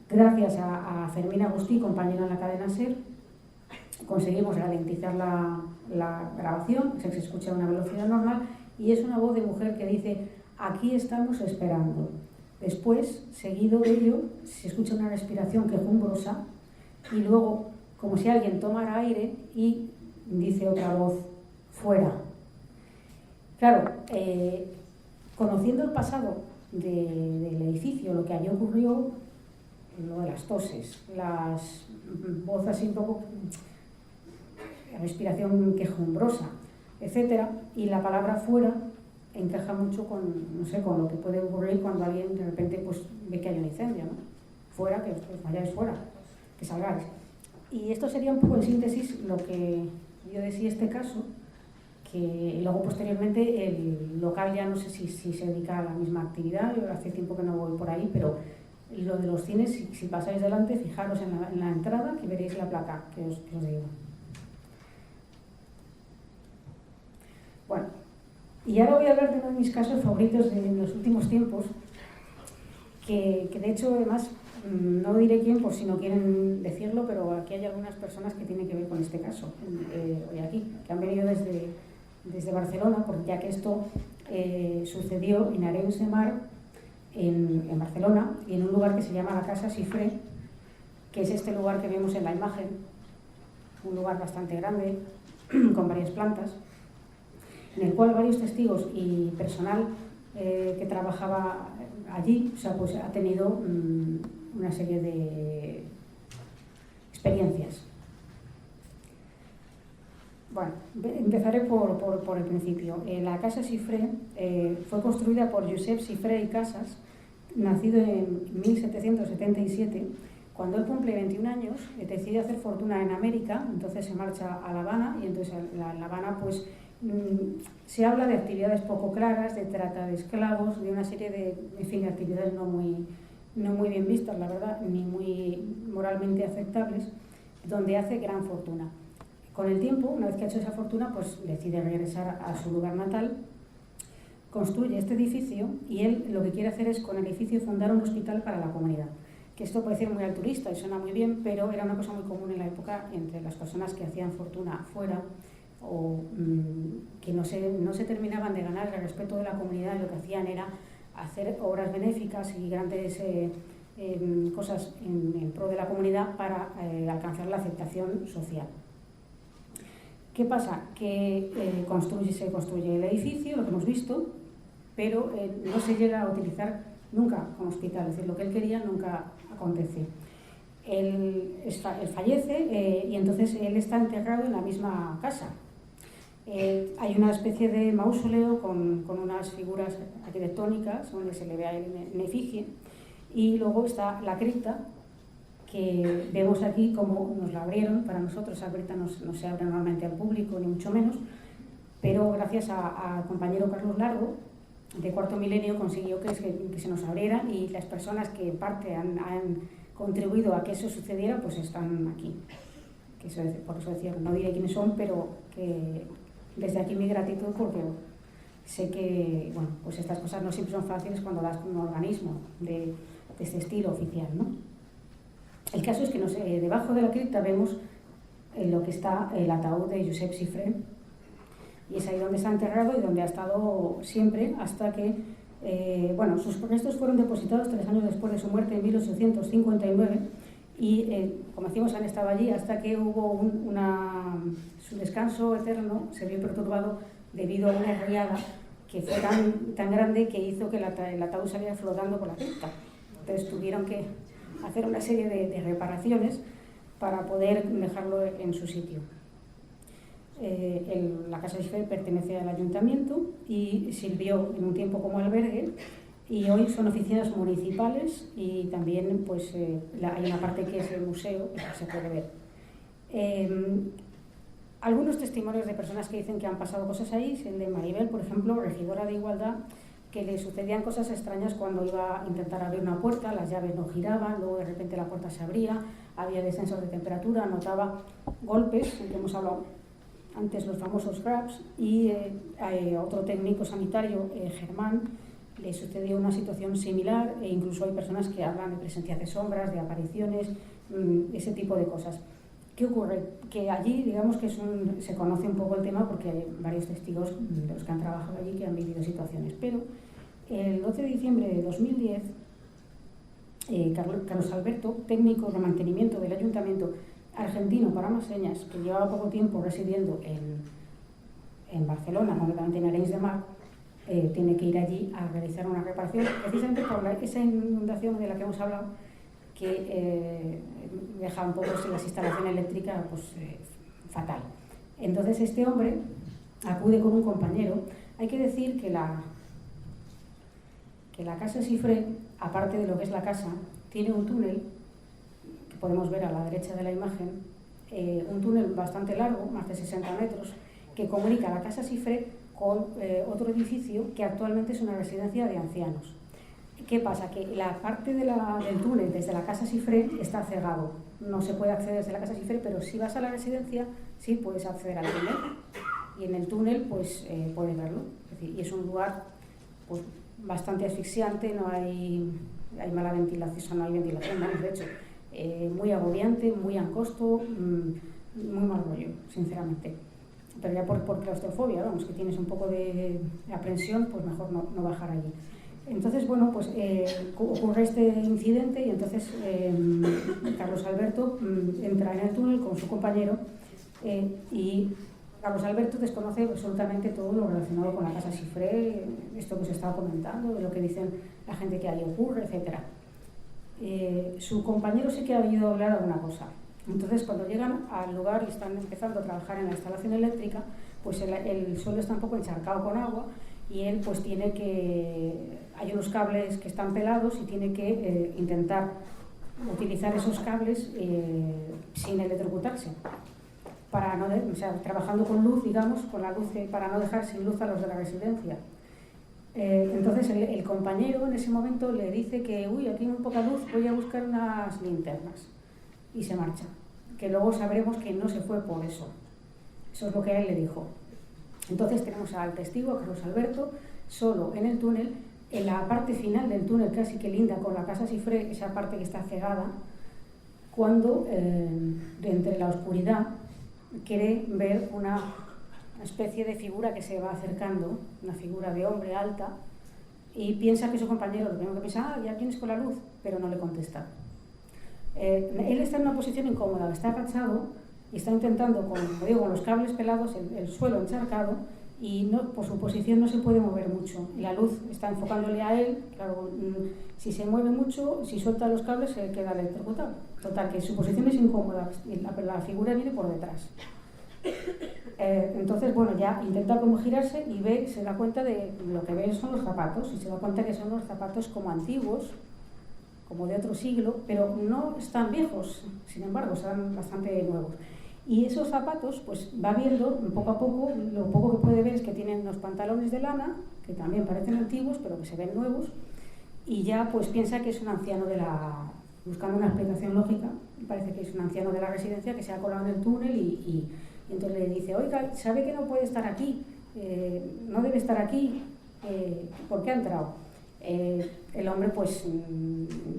Gracias a Fermín Agustí, compañero en la cadena SER, conseguimos ralentizar la grabación, se escucha a una velocidad normal, y es una voz de mujer que dice: aquí estamos esperando. Después, seguido de ello, se escucha una respiración quejumbrosa y luego, como si alguien tomara aire, y dice otra voz: fuera. Claro, conociendo el pasado del edificio, lo que allí ocurrió, lo de las toses, las voces así un poco, respiración quejumbrosa, etcétera, y la palabra fuera encaja mucho con, no sé, con lo que puede ocurrir cuando alguien de repente pues ve que hay un incendio, ¿no? Fuera, que os vayáis fuera, que salgáis. Y esto sería un poco en síntesis lo que yo decía este caso, que luego posteriormente el local ya no sé si se dedica a la misma actividad. Yo hace tiempo que no voy por ahí, pero lo de los cines, si pasáis delante, fijaros en la entrada, que veréis la placa que os digo. Bueno, y ahora voy a hablar de uno de mis casos favoritos de los últimos tiempos, que de hecho además no diré quién por si no quieren decirlo, pero aquí hay algunas personas que tienen que ver con este caso, hoy aquí, que han venido desde Barcelona, porque ya que esto sucedió en Arenys de Mar, en Barcelona, y en un lugar que se llama la Casa Xifré, que es este lugar que vemos en la imagen, un lugar bastante grande, con varias plantas, en el cual varios testigos y personal que trabajaba allí, o sea, pues ha tenido una serie de experiencias. Bueno, empezaré por el principio. La Casa Xifré fue construida por Josep Xifré y Casas, nacido en 1777. Cuando él cumple 21 años, decide hacer fortuna en América, entonces se marcha a La Habana, y entonces en La Habana pues se habla de actividades poco claras, de trata de esclavos, de una serie de actividades no muy bien vistas, la verdad, ni muy moralmente aceptables, donde hace gran fortuna. Con el tiempo, una vez que ha hecho esa fortuna, pues decide regresar a su lugar natal, construye este edificio, y él lo que quiere hacer es con el edificio fundar un hospital para la comunidad. Que esto puede ser muy altruista y suena muy bien, pero era una cosa muy común en la época entre las personas que hacían fortuna fuera o que no se terminaban de ganar el respeto de la comunidad, y lo que hacían era hacer obras benéficas y grandes cosas en pro de la comunidad para alcanzar la aceptación social. ¿Qué pasa? Que se construye el edificio, lo que hemos visto, pero no se llega a utilizar nunca como hospital, es decir, lo que él quería nunca acontece. Él fallece y entonces él está enterrado en la misma casa. Hay una especie de mausoleo con unas figuras arquitectónicas donde se le ve a él en efigie, y luego está la cripta, que vemos aquí como nos la abrieron para nosotros. Esa cripta no se abre normalmente al público, ni mucho menos, pero gracias al compañero Carlos Largo, de Cuarto Milenio, consiguió que se nos abriera, y las personas que en parte han contribuido a que eso sucediera, pues están aquí. Por eso decía, no diré quiénes son, pero que desde aquí mi gratitud, porque sé que bueno, pues estas cosas no siempre son fáciles cuando das con un organismo de este estilo oficial, ¿no? El caso es que debajo de la cripta vemos lo que está el ataúd de Josep Xifré, y es ahí donde está enterrado y donde ha estado siempre, hasta que sus restos fueron depositados 3 años después de su muerte, en 1859, y como decimos, han estado allí hasta que hubo su descanso eterno se vio perturbado debido a una riada que fue tan grande que hizo que el ataúd saliera flotando por la cripta. Entonces tuvieron que hacer una serie de reparaciones para poder dejarlo en su sitio. La Casa Xifré pertenece al ayuntamiento y sirvió en un tiempo como albergue, y hoy son oficinas municipales, y también pues, hay una parte que es el museo que se puede ver. Algunos testimonios de personas que dicen que han pasado cosas ahí, el de Maribel, por ejemplo, regidora de Igualdad, que le sucedían cosas extrañas cuando iba a intentar abrir una puerta, las llaves no giraban, luego de repente la puerta se abría, había descensos de temperatura, notaba golpes, que hemos hablado antes, los famosos grabs, y otro técnico sanitario, Germán, le sucedió una situación similar, e incluso hay personas que hablan de presencia de sombras, de apariciones, ese tipo de cosas. ¿Qué ocurre? Que allí, digamos que se conoce un poco el tema porque hay varios testigos de los que han trabajado allí que han vivido situaciones, pero el 12 de diciembre de 2010, Carlos Alberto, técnico de mantenimiento del ayuntamiento argentino para más señas, que llevaba poco tiempo residiendo en Barcelona, concretamente en Arenys de Mar, tiene que ir allí a realizar una reparación, precisamente por esa inundación de la que hemos hablado, que deja un poco la instalación eléctrica pues, fatal. Entonces este hombre acude con un compañero. Hay que decir que la Casa Xifré, aparte de lo que es la casa, tiene un túnel que podemos ver a la derecha de la imagen, un túnel bastante largo, más de 60 metros, que comunica la Casa Xifré con otro edificio que actualmente es una residencia de ancianos. ¿Qué pasa? Que la parte del túnel desde la Casa Xifré está cerrado. No se puede acceder desde la Casa Xifré, pero si vas a la residencia sí puedes acceder al túnel, y en el túnel pues puedes verlo. Es decir, y es un lugar pues, bastante asfixiante, hay mala ventilación, no hay ventilación, vamos, de hecho, muy agobiante, muy angosto, muy mal rollo, sinceramente. Pero ya por claustrofobia, vamos, que tienes un poco de aprensión, pues mejor no bajar allí. Entonces, bueno, pues ocurre este incidente y entonces Carlos Alberto entra en el túnel con su compañero y Carlos Alberto desconoce absolutamente todo lo relacionado con la casa Xifré, esto que se estaba comentando, de lo que dicen la gente que ahí ocurre, etc. Su compañero sí que ha oído hablar alguna cosa. Entonces, cuando llegan al lugar y están empezando a trabajar en la instalación eléctrica, pues el suelo está un poco encharcado con agua y él pues tiene que... Hay unos cables que están pelados y tiene que intentar utilizar esos cables sin electrocutarse, para no trabajando con luz, digamos, con la luz para no dejar sin luz a los de la residencia. Entonces el compañero en ese momento le dice que uy, aquí hay muy poca luz, voy a buscar unas linternas, y se marcha, que luego sabremos que no se fue por eso. Eso es lo que a él le dijo. Entonces tenemos al testigo, a Carlos Alberto, solo en el túnel, en la parte final del túnel, casi que linda con la casa Xifré, esa parte que está cegada, cuando de entre la oscuridad quiere ver una especie de figura que se va acercando, una figura de hombre alta, y piensa que su compañero, lo primero que piensa, ya tienes con la luz, pero no le contesta. Él está en una posición incómoda, está agachado y está intentando, como digo, con los cables pelados, el suelo encharcado, y por su posición no se puede mover mucho. Y la luz está enfocándole a él, claro, si se mueve mucho, si suelta los cables se queda electrocutado. Total, que su posición es incómoda, la figura viene por detrás. Entonces, bueno, ya intenta como girarse y se da cuenta de lo que ve son los zapatos, y se da cuenta que son los zapatos como antiguos, como de otro siglo, pero no están viejos, sin embargo, son bastante nuevos. Y esos zapatos, pues va viendo poco a poco, lo poco que puede ver es que tienen unos pantalones de lana, que también parecen antiguos, pero que se ven nuevos, y ya pues piensa que es un anciano buscando una explicación lógica, parece que es un anciano de la residencia que se ha colado en el túnel y entonces le dice, oiga, ¿sabe que no puede estar aquí? No debe estar aquí, ¿por qué ha entrado? El hombre pues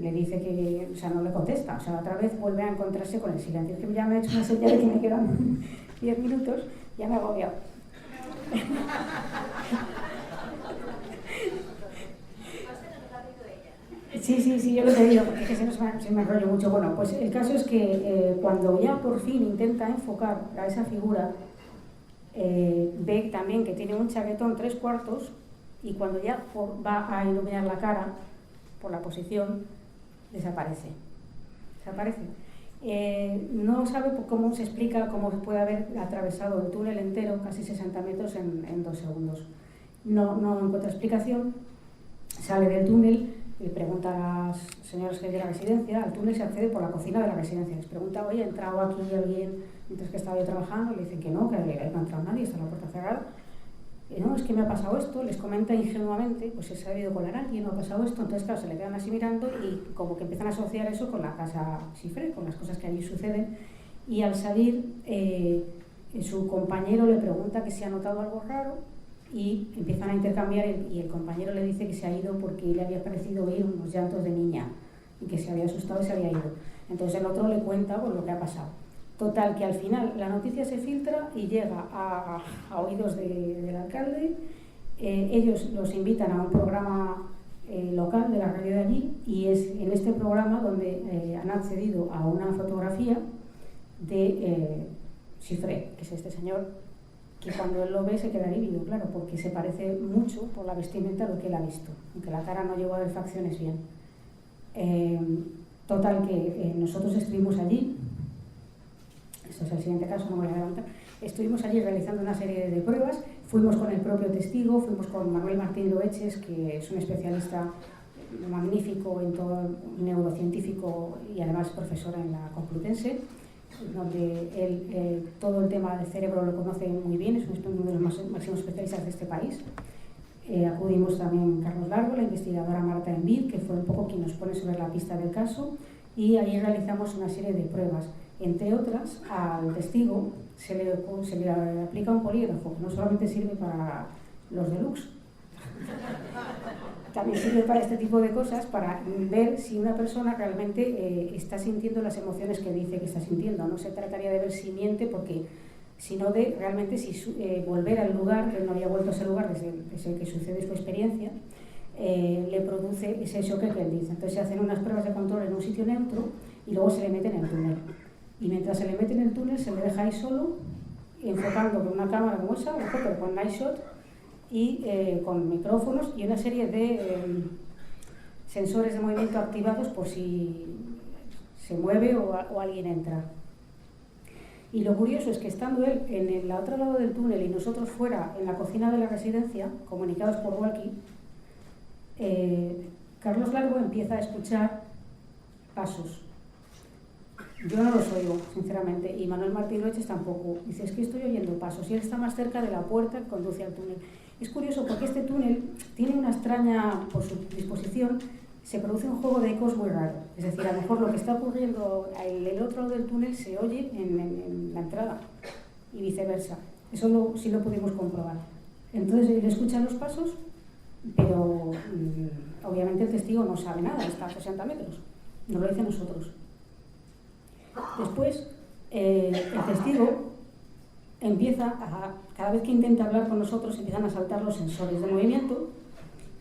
le dice que, o sea, no le contesta, o sea, otra vez vuelve a encontrarse con el silencio. Es que ya me ha hecho una señal de que me quedan 10 minutos, ya me he agobiado. Sí, yo lo he dicho, porque es que se me enrollo mucho. Bueno, pues el caso es que cuando ya por fin intenta enfocar a esa figura, ve también que tiene un chaquetón 3/4, y cuando ya va a iluminar la cara por la posición, desaparece. No sabe cómo se explica cómo se puede haber atravesado el túnel entero, casi 60 metros en 2 segundos. No encuentra explicación, sale del túnel y pregunta a las señoras que hay de la residencia. Al túnel se accede por la cocina de la residencia. Les pregunta, oye, ¿ha entrado aquí alguien mientras que estaba yo trabajando? Le dicen que no ha entrado nadie, está la puerta cerrada. No, es que me ha pasado esto, les comenta ingenuamente, pues se ha debido colar a alguien, no ha pasado esto, entonces claro, se le quedan así mirando y como que empiezan a asociar eso con la casa Xifré, con las cosas que allí suceden, y al salir su compañero le pregunta que si ha notado algo raro y empiezan a intercambiar y el compañero le dice que se ha ido porque le había parecido oír unos llantos de niña y que se había asustado y se había ido. Entonces el otro le cuenta pues, lo que ha pasado. Total, que al final la noticia se filtra y llega a oídos del alcalde. Ellos los invitan a un programa local de la radio de allí y es en este programa donde han accedido a una fotografía de Xifré, que es este señor, que cuando él lo ve se queda lívido, claro, porque se parece mucho por la vestimenta a lo que él ha visto, aunque la cara no llegó a ver facciones bien. Total, que nosotros estuvimos allí. Esto es el siguiente caso, no me voy a levantar. Estuvimos allí realizando una serie de pruebas, fuimos con el propio testigo, fuimos con Manuel Martín Loeches, que es un especialista magnífico en todo neurocientífico y además profesor en la Complutense, donde él todo el tema del cerebro lo conoce muy bien, es uno de los máximos especialistas de este país. Acudimos también Carlos Largo, la investigadora Marta Envid, que fue un poco quien nos pone sobre la pista del caso, y allí realizamos una serie de pruebas. Entre otras, al testigo se le aplica un polígrafo, que no solamente sirve para los deluxe, también sirve para este tipo de cosas, para ver si una persona realmente está sintiendo las emociones que dice que está sintiendo. No se trataría de ver si miente, sino de realmente si volver al lugar, que no había vuelto a ese lugar desde que sucede su experiencia, le produce ese choque que él dice. Entonces se hacen unas pruebas de control en un sitio neutro y luego se le mete en el túnel. Y mientras se le mete en el túnel se le deja ahí solo, enfocando con una cámara como esa, pero con night shot, y con micrófonos y una serie de sensores de movimiento activados por si se mueve o alguien entra. Y lo curioso es que estando él en el otro lado del túnel y nosotros fuera en la cocina de la residencia, comunicados por walkie, Carlos Largo empieza a escuchar pasos. Yo no los oigo, sinceramente, y Manuel Martín Loeches tampoco. Dice, es que estoy oyendo pasos, y él está más cerca de la puerta que conduce al túnel. Es curioso porque este túnel tiene una extraña, por su disposición, se produce un juego de ecos muy raro. Es decir, a lo mejor lo que está ocurriendo en el otro lado del túnel se oye en la entrada, y viceversa. Eso sí lo pudimos comprobar. Entonces él escucha los pasos, pero obviamente el testigo no sabe nada, está a 60 metros. Nos lo dice a nosotros. Después, el testigo empieza cada vez que intenta hablar con nosotros, empiezan a saltar los sensores de movimiento,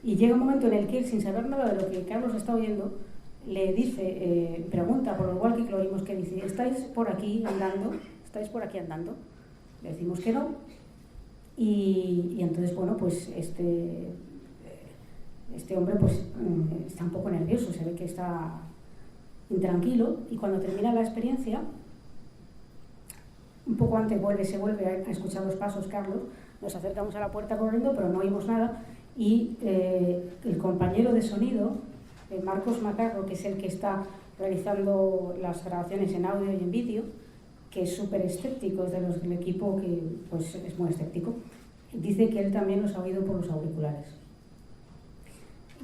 y llega un momento en el que él, sin saber nada de lo que Carlos está oyendo, le dice, pregunta por los walkie que lo oímos, que dice, ¿estáis por aquí andando? ¿Estáis por aquí andando? Le decimos que no, y entonces, bueno, pues este hombre pues está un poco nervioso, se ve que está intranquilo, y cuando termina la experiencia, un poco antes se vuelve a escuchar los pasos Carlos, nos acercamos a la puerta corriendo, pero no oímos nada, y el compañero de sonido, Marcos Macarro, que es el que está realizando las grabaciones en audio y en vídeo, que es súper escéptico, es de los del equipo que pues, es muy escéptico, dice que él también los ha oído por los auriculares.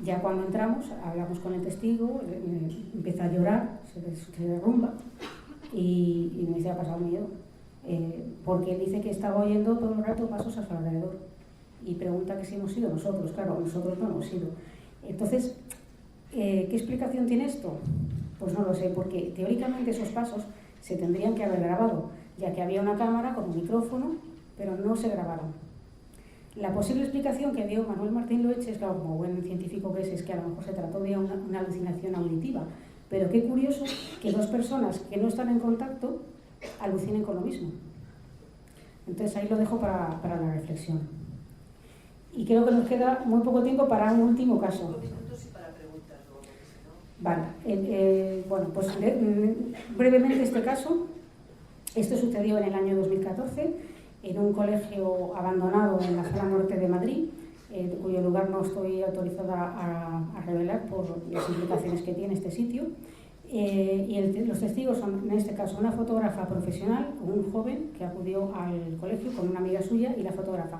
Ya cuando entramos, hablamos con el testigo, empieza a llorar, se derrumba, y me dice, ha pasado miedo, porque él dice que estaba oyendo todo el rato pasos a su alrededor, y pregunta que si hemos sido nosotros. Claro, nosotros no hemos sido. Entonces, ¿qué explicación tiene esto? Pues no lo sé, porque teóricamente esos pasos se tendrían que haber grabado, ya que había una cámara con un micrófono, pero no se grabaron. La posible explicación que dio Manuel Martín Loeches, claro, como buen científico que es que a lo mejor se trató de una alucinación auditiva, pero qué curioso que dos personas que no están en contacto alucinen con lo mismo. Entonces ahí lo dejo para la reflexión. Y creo que nos queda muy poco tiempo para un último caso. 5 minutos y para preguntas luego, si no... Vale, bueno, pues brevemente este caso. Esto sucedió en el año 2014 en un colegio abandonado en la zona norte de Madrid, cuyo lugar no estoy autorizada a revelar por las implicaciones que tiene este sitio. Y los testigos son, en este caso, una fotógrafa profesional, un joven que acudió al colegio con una amiga suya y la fotógrafa.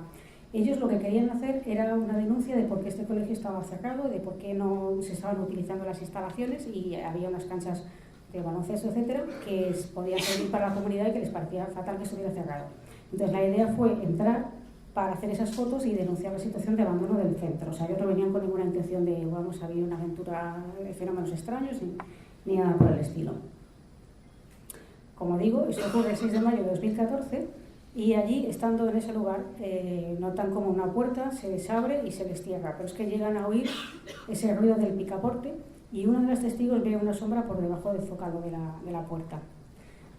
Ellos lo que querían hacer era una denuncia de por qué este colegio estaba cerrado, de por qué no se estaban utilizando las instalaciones y había unas canchas de baloncesto, etcétera, que podían servir para la comunidad y que les parecía fatal que estuviera cerrado. Entonces la idea fue entrar para hacer esas fotos y denunciar la situación de abandono del centro. O sea, ellos no venían con ninguna intención de vamos a vivir una aventura de fenómenos extraños ni nada por el estilo. Como digo, esto ocurre el 6 de mayo de 2014 y allí, estando en ese lugar, notan como una puerta se les abre y se les cierra, pero es que llegan a oír ese ruido del picaporte y uno de los testigos ve una sombra por debajo del zócalo de la puerta.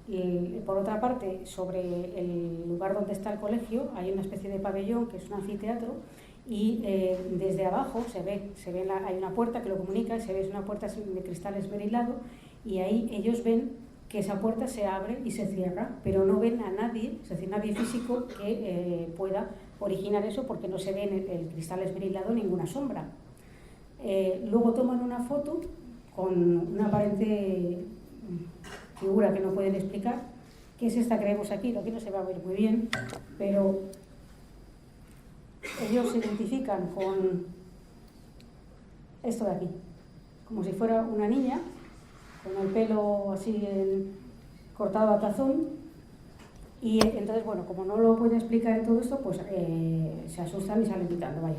Y, por otra parte, sobre el lugar donde está el colegio hay una especie de pabellón que es un anfiteatro y desde abajo hay una puerta que lo comunica, se ve es una puerta de cristal esmerilado y ahí ellos ven que esa puerta se abre y se cierra, pero no ven a nadie, es decir, nadie físico que pueda originar eso porque no se ve en el cristal esmerilado ninguna sombra. Luego toman una foto con una aparente figura que no pueden explicar, que es esta que vemos aquí, aquí no se va a ver muy bien, pero ellos se identifican con esto de aquí, como si fuera una niña, con el pelo así cortado a tazón, y entonces, bueno, como no lo pueden explicar en todo esto, pues se asustan y salen gritando, vaya.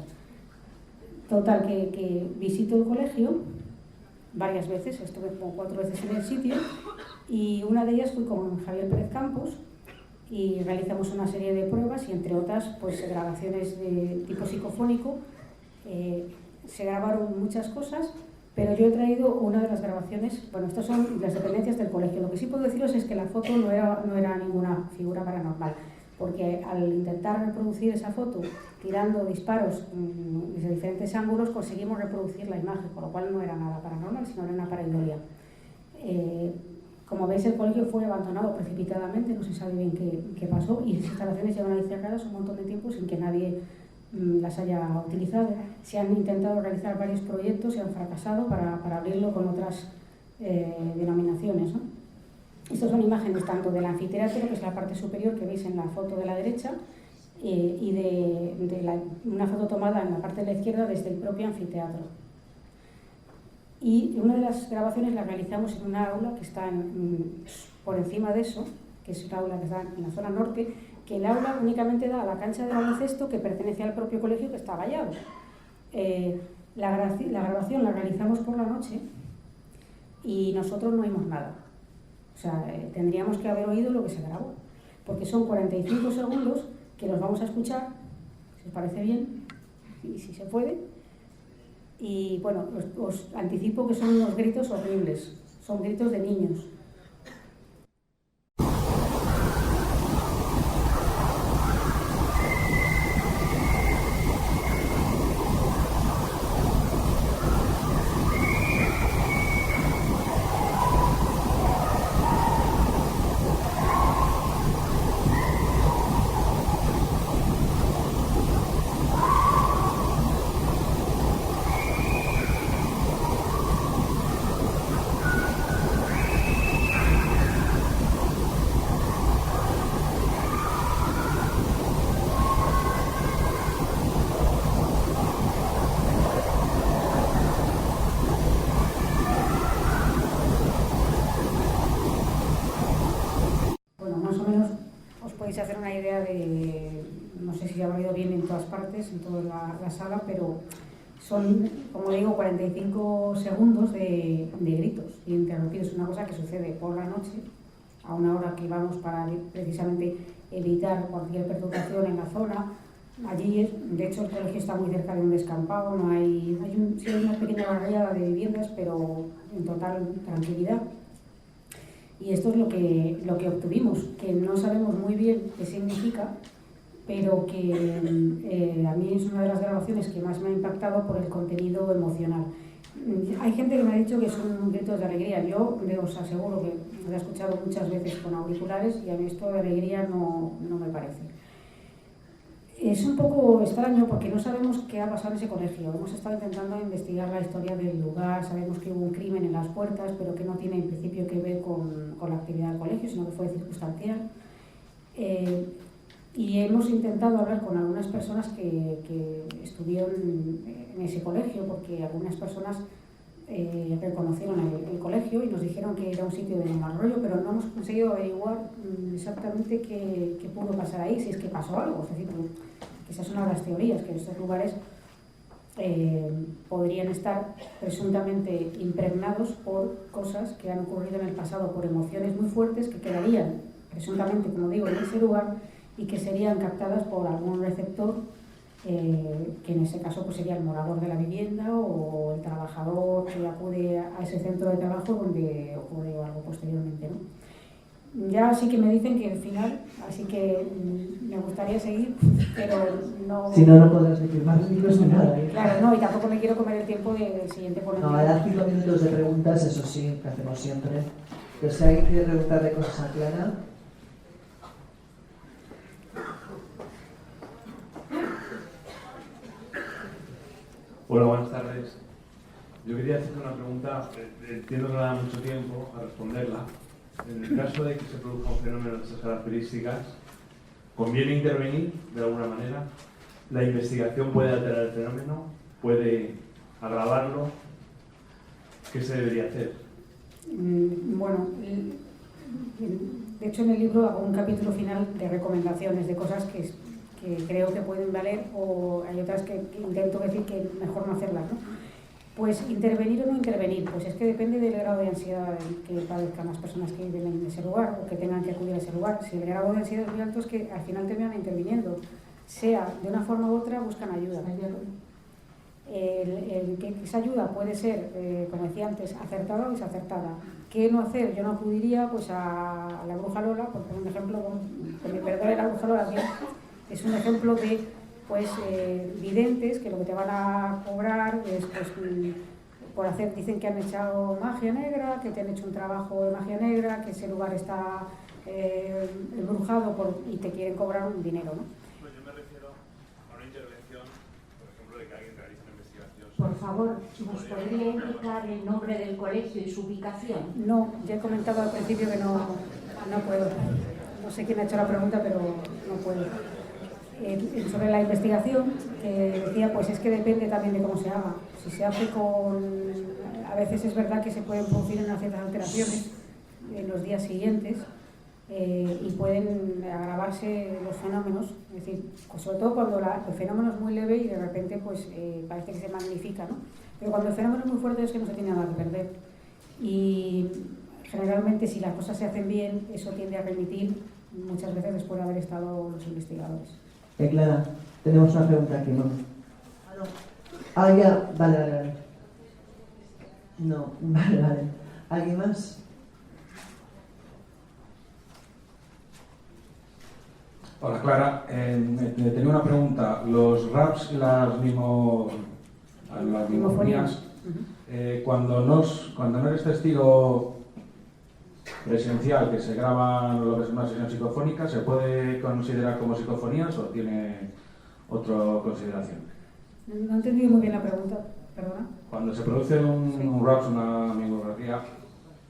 Total, que visito el colegio varias veces, estuve como 4 veces en el sitio, y una de ellas fui con Javier Pérez Campos y realizamos una serie de pruebas y entre otras pues grabaciones de tipo psicofónico. Se grabaron muchas cosas, pero yo he traído una de las grabaciones. Bueno, estas son las dependencias del colegio. Lo que sí puedo deciros es que la foto no era ninguna figura paranormal, porque al intentar reproducir esa foto tirando disparos desde diferentes ángulos conseguimos reproducir la imagen, con lo cual no era nada paranormal, sino era una pareidolia. Como veis, el colegio fue abandonado precipitadamente, no se sabe bien qué pasó, y las instalaciones llevan ahí cerradas un montón de tiempo sin que nadie las haya utilizado. Se han intentado realizar varios proyectos y han fracasado para abrirlo con otras denominaciones, ¿no? Estas son imágenes tanto del anfiteatro, que es la parte superior que veis en la foto de la derecha, y de una foto tomada en la parte de la izquierda desde el propio anfiteatro. Y una de las grabaciones la realizamos en una aula que está por encima de eso, que es una aula que está en la zona norte, que el aula únicamente da a la cancha de baloncesto que pertenece al propio colegio, que está vallado. La grabación la realizamos por la noche y nosotros no oímos nada. O sea, tendríamos que haber oído lo que se grabó, porque son 45 segundos que los vamos a escuchar, si os parece bien, y si se puede. Y bueno, os anticipo que son unos gritos horribles, son gritos de niños. Podéis hacer una idea de, no sé si habrá ido bien en todas partes, en toda la sala, pero son, como digo, 45 segundos de gritos interrumpidos. Es una cosa que sucede por la noche, a una hora que vamos para precisamente evitar cualquier perturbación en la zona. Allí, de hecho, el colegio está muy cerca de un descampado, no hay una pequeña barriada de viviendas, pero en total tranquilidad. Y esto es lo que obtuvimos, que no sabemos muy bien qué significa, pero que a mí es una de las grabaciones que más me ha impactado por el contenido emocional. Hay gente que me ha dicho que son gritos de alegría. Yo os aseguro que lo he escuchado muchas veces con auriculares y a mí esto de alegría no me parece. Es un poco extraño porque no sabemos qué ha pasado en ese colegio. Hemos estado intentando investigar la historia del lugar, sabemos que hubo un crimen en las puertas, pero que no tiene en principio que ver con la actividad del colegio, sino que fue circunstancial. Y hemos intentado hablar con algunas personas que estuvieron en ese colegio, porque algunas personas reconocieron el colegio y nos dijeron que era un sitio de mal rollo, pero no hemos conseguido averiguar exactamente qué pudo pasar ahí, si es que pasó algo. Es decir, que esa es una de las teorías, que estos lugares podrían estar presuntamente impregnados por cosas que han ocurrido en el pasado, por emociones muy fuertes que quedarían presuntamente, como digo, en ese lugar y que serían captadas por algún receptor, que en ese caso pues sería el morador de la vivienda o el trabajador que acude a ese centro de trabajo donde ocurre algo posteriormente, ¿no? Ya sí que me dicen que el final, así que me gustaría seguir, pero no... Si no, no podrás decir más libros ni nada. Claro, no, y tampoco me quiero comer el tiempo del siguiente ponente. No, hay 5 minutos de preguntas, eso sí, que hacemos siempre. Pero si alguien quiere preguntarle cosas a Clara... Hola, buenas tardes. Yo quería hacer una pregunta, entiendo que no da mucho tiempo a responderla. En el caso de que se produzca un fenómeno de estas características, ¿conviene intervenir de alguna manera? ¿La investigación puede alterar el fenómeno? ¿Puede agravarlo? ¿Qué se debería hacer? Bueno, de hecho en el libro hago un capítulo final de recomendaciones, de cosas que que creo que pueden valer, o hay otras que intento decir que mejor no hacerlas, ¿no? Pues intervenir o no intervenir, pues es que depende del grado de ansiedad que padezcan las personas que viven en ese lugar o que tengan que acudir a ese lugar. Si el grado de ansiedad es muy alto, es que al final terminan interviniendo, sea de una forma u otra, buscan ayuda. Esa ayuda puede ser, como decía antes, acertada o desacertada. ¿Qué no hacer? Yo no acudiría pues a la bruja Lola, por poner un ejemplo, que me perdone la bruja Lola, que es un ejemplo de pues videntes que lo que te van a cobrar es pues, por hacer, dicen que han echado magia negra, que te han hecho un trabajo de magia negra, que ese lugar está embrujado y te quieren cobrar un dinero, ¿no? Pues yo me refiero a una intervención, por ejemplo, de que alguien realice una investigación. Por favor, ¿nos podría indicar el nombre del colegio y su ubicación? No, ya he comentado al principio que no puedo. No sé quién ha hecho la pregunta, pero no puedo. Sobre la investigación, que decía, pues es que depende también de cómo se haga. Si se hace a veces es verdad que se pueden producir unas ciertas alteraciones en los días siguientes y pueden agravarse los fenómenos, es decir, sobre todo cuando el fenómeno es muy leve y de repente pues parece que se magnifica, ¿no? Pero cuando el fenómeno es muy fuerte es que no se tiene nada que perder. Y generalmente si las cosas se hacen bien, eso tiende a remitir muchas veces después de haber estado los investigadores. Clara, tenemos una pregunta aquí, ¿no? Ya, vale. No, vale. ¿Alguien más? Hola, Clara. Tenía una pregunta. Los raps y las mimofonías, cuando no eres testigo presencial, que se graban lo que es una sesión psicofónica, ¿se puede considerar como psicofonías o tiene otra consideración? No he entendido muy bien la pregunta, perdona. Cuando se produce un rap, una mimografía,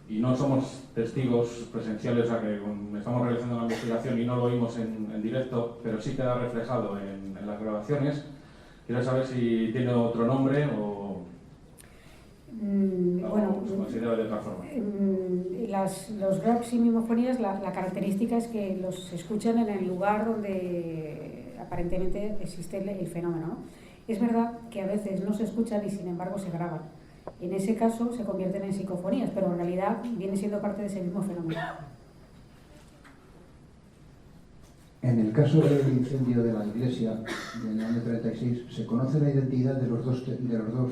y no somos testigos presenciales, o sea que estamos realizando una investigación y no lo oímos en directo, pero sí queda reflejado en las grabaciones, quiero saber si tiene otro nombre o se considera de otra forma. Los raps y mimofonías, la característica es que los escuchan en el lugar donde aparentemente existe el fenómeno, ¿no? Es verdad que a veces no se escuchan y sin embargo se graban. En ese caso se convierten en psicofonías, pero en realidad viene siendo parte de ese mismo fenómeno. En el caso del incendio de la iglesia del año 36, ¿se conoce la identidad de los dos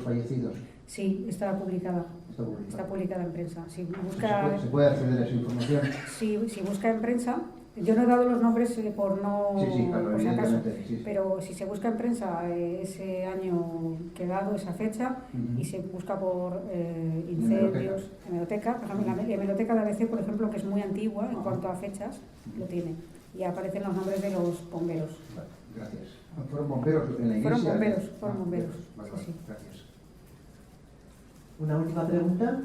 fallecidos? Sí, está publicada. Está publicada en prensa. Si busca, ¿Se puede acceder a esa información? Si busca en prensa, yo no he dado los nombres por si acaso, pero si se busca en prensa ese año que he dado, esa fecha, y se busca por incendios, hemeroteca, por ejemplo, la hemeroteca de ABC, por ejemplo, que es muy antigua en cuanto a fechas, lo tiene. Y aparecen los nombres de los bomberos. Gracias. ¿Fueron bomberos en la iglesia? Fueron bomberos. Vale, sí. Gracias. ¿Una última pregunta?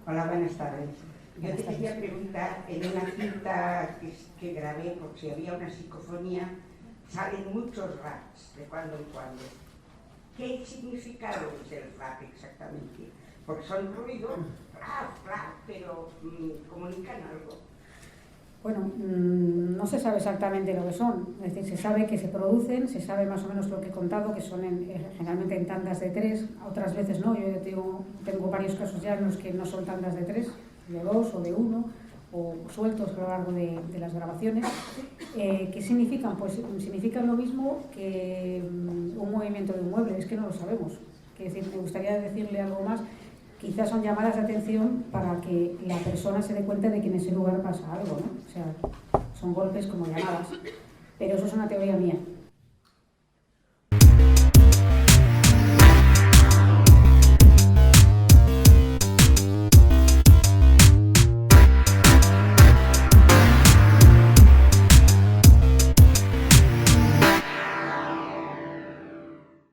Hola, buenas tardes. Yo te quería preguntar, en una cinta que grabé, porque si había una psicofonía, salen muchos raps de cuando en cuando. ¿Qué significado es el rap exactamente? Porque son ruidos, rap, pero comunican algo. Bueno, no se sabe exactamente lo que son, es decir, se sabe que se producen, se sabe más o menos lo que he contado, que son generalmente en tandas de 3, otras veces no, yo tengo varios casos ya en los que no son tandas de 3, de 2 o de 1, o sueltos a lo largo de las grabaciones. ¿Qué significan? Pues significan lo mismo que un movimiento de un mueble, es que no lo sabemos. Es decir, me gustaría decirle algo más. Quizás son llamadas de atención para que la persona se dé cuenta de que en ese lugar pasa algo, ¿no? O sea, son golpes como llamadas. Pero eso es una teoría mía.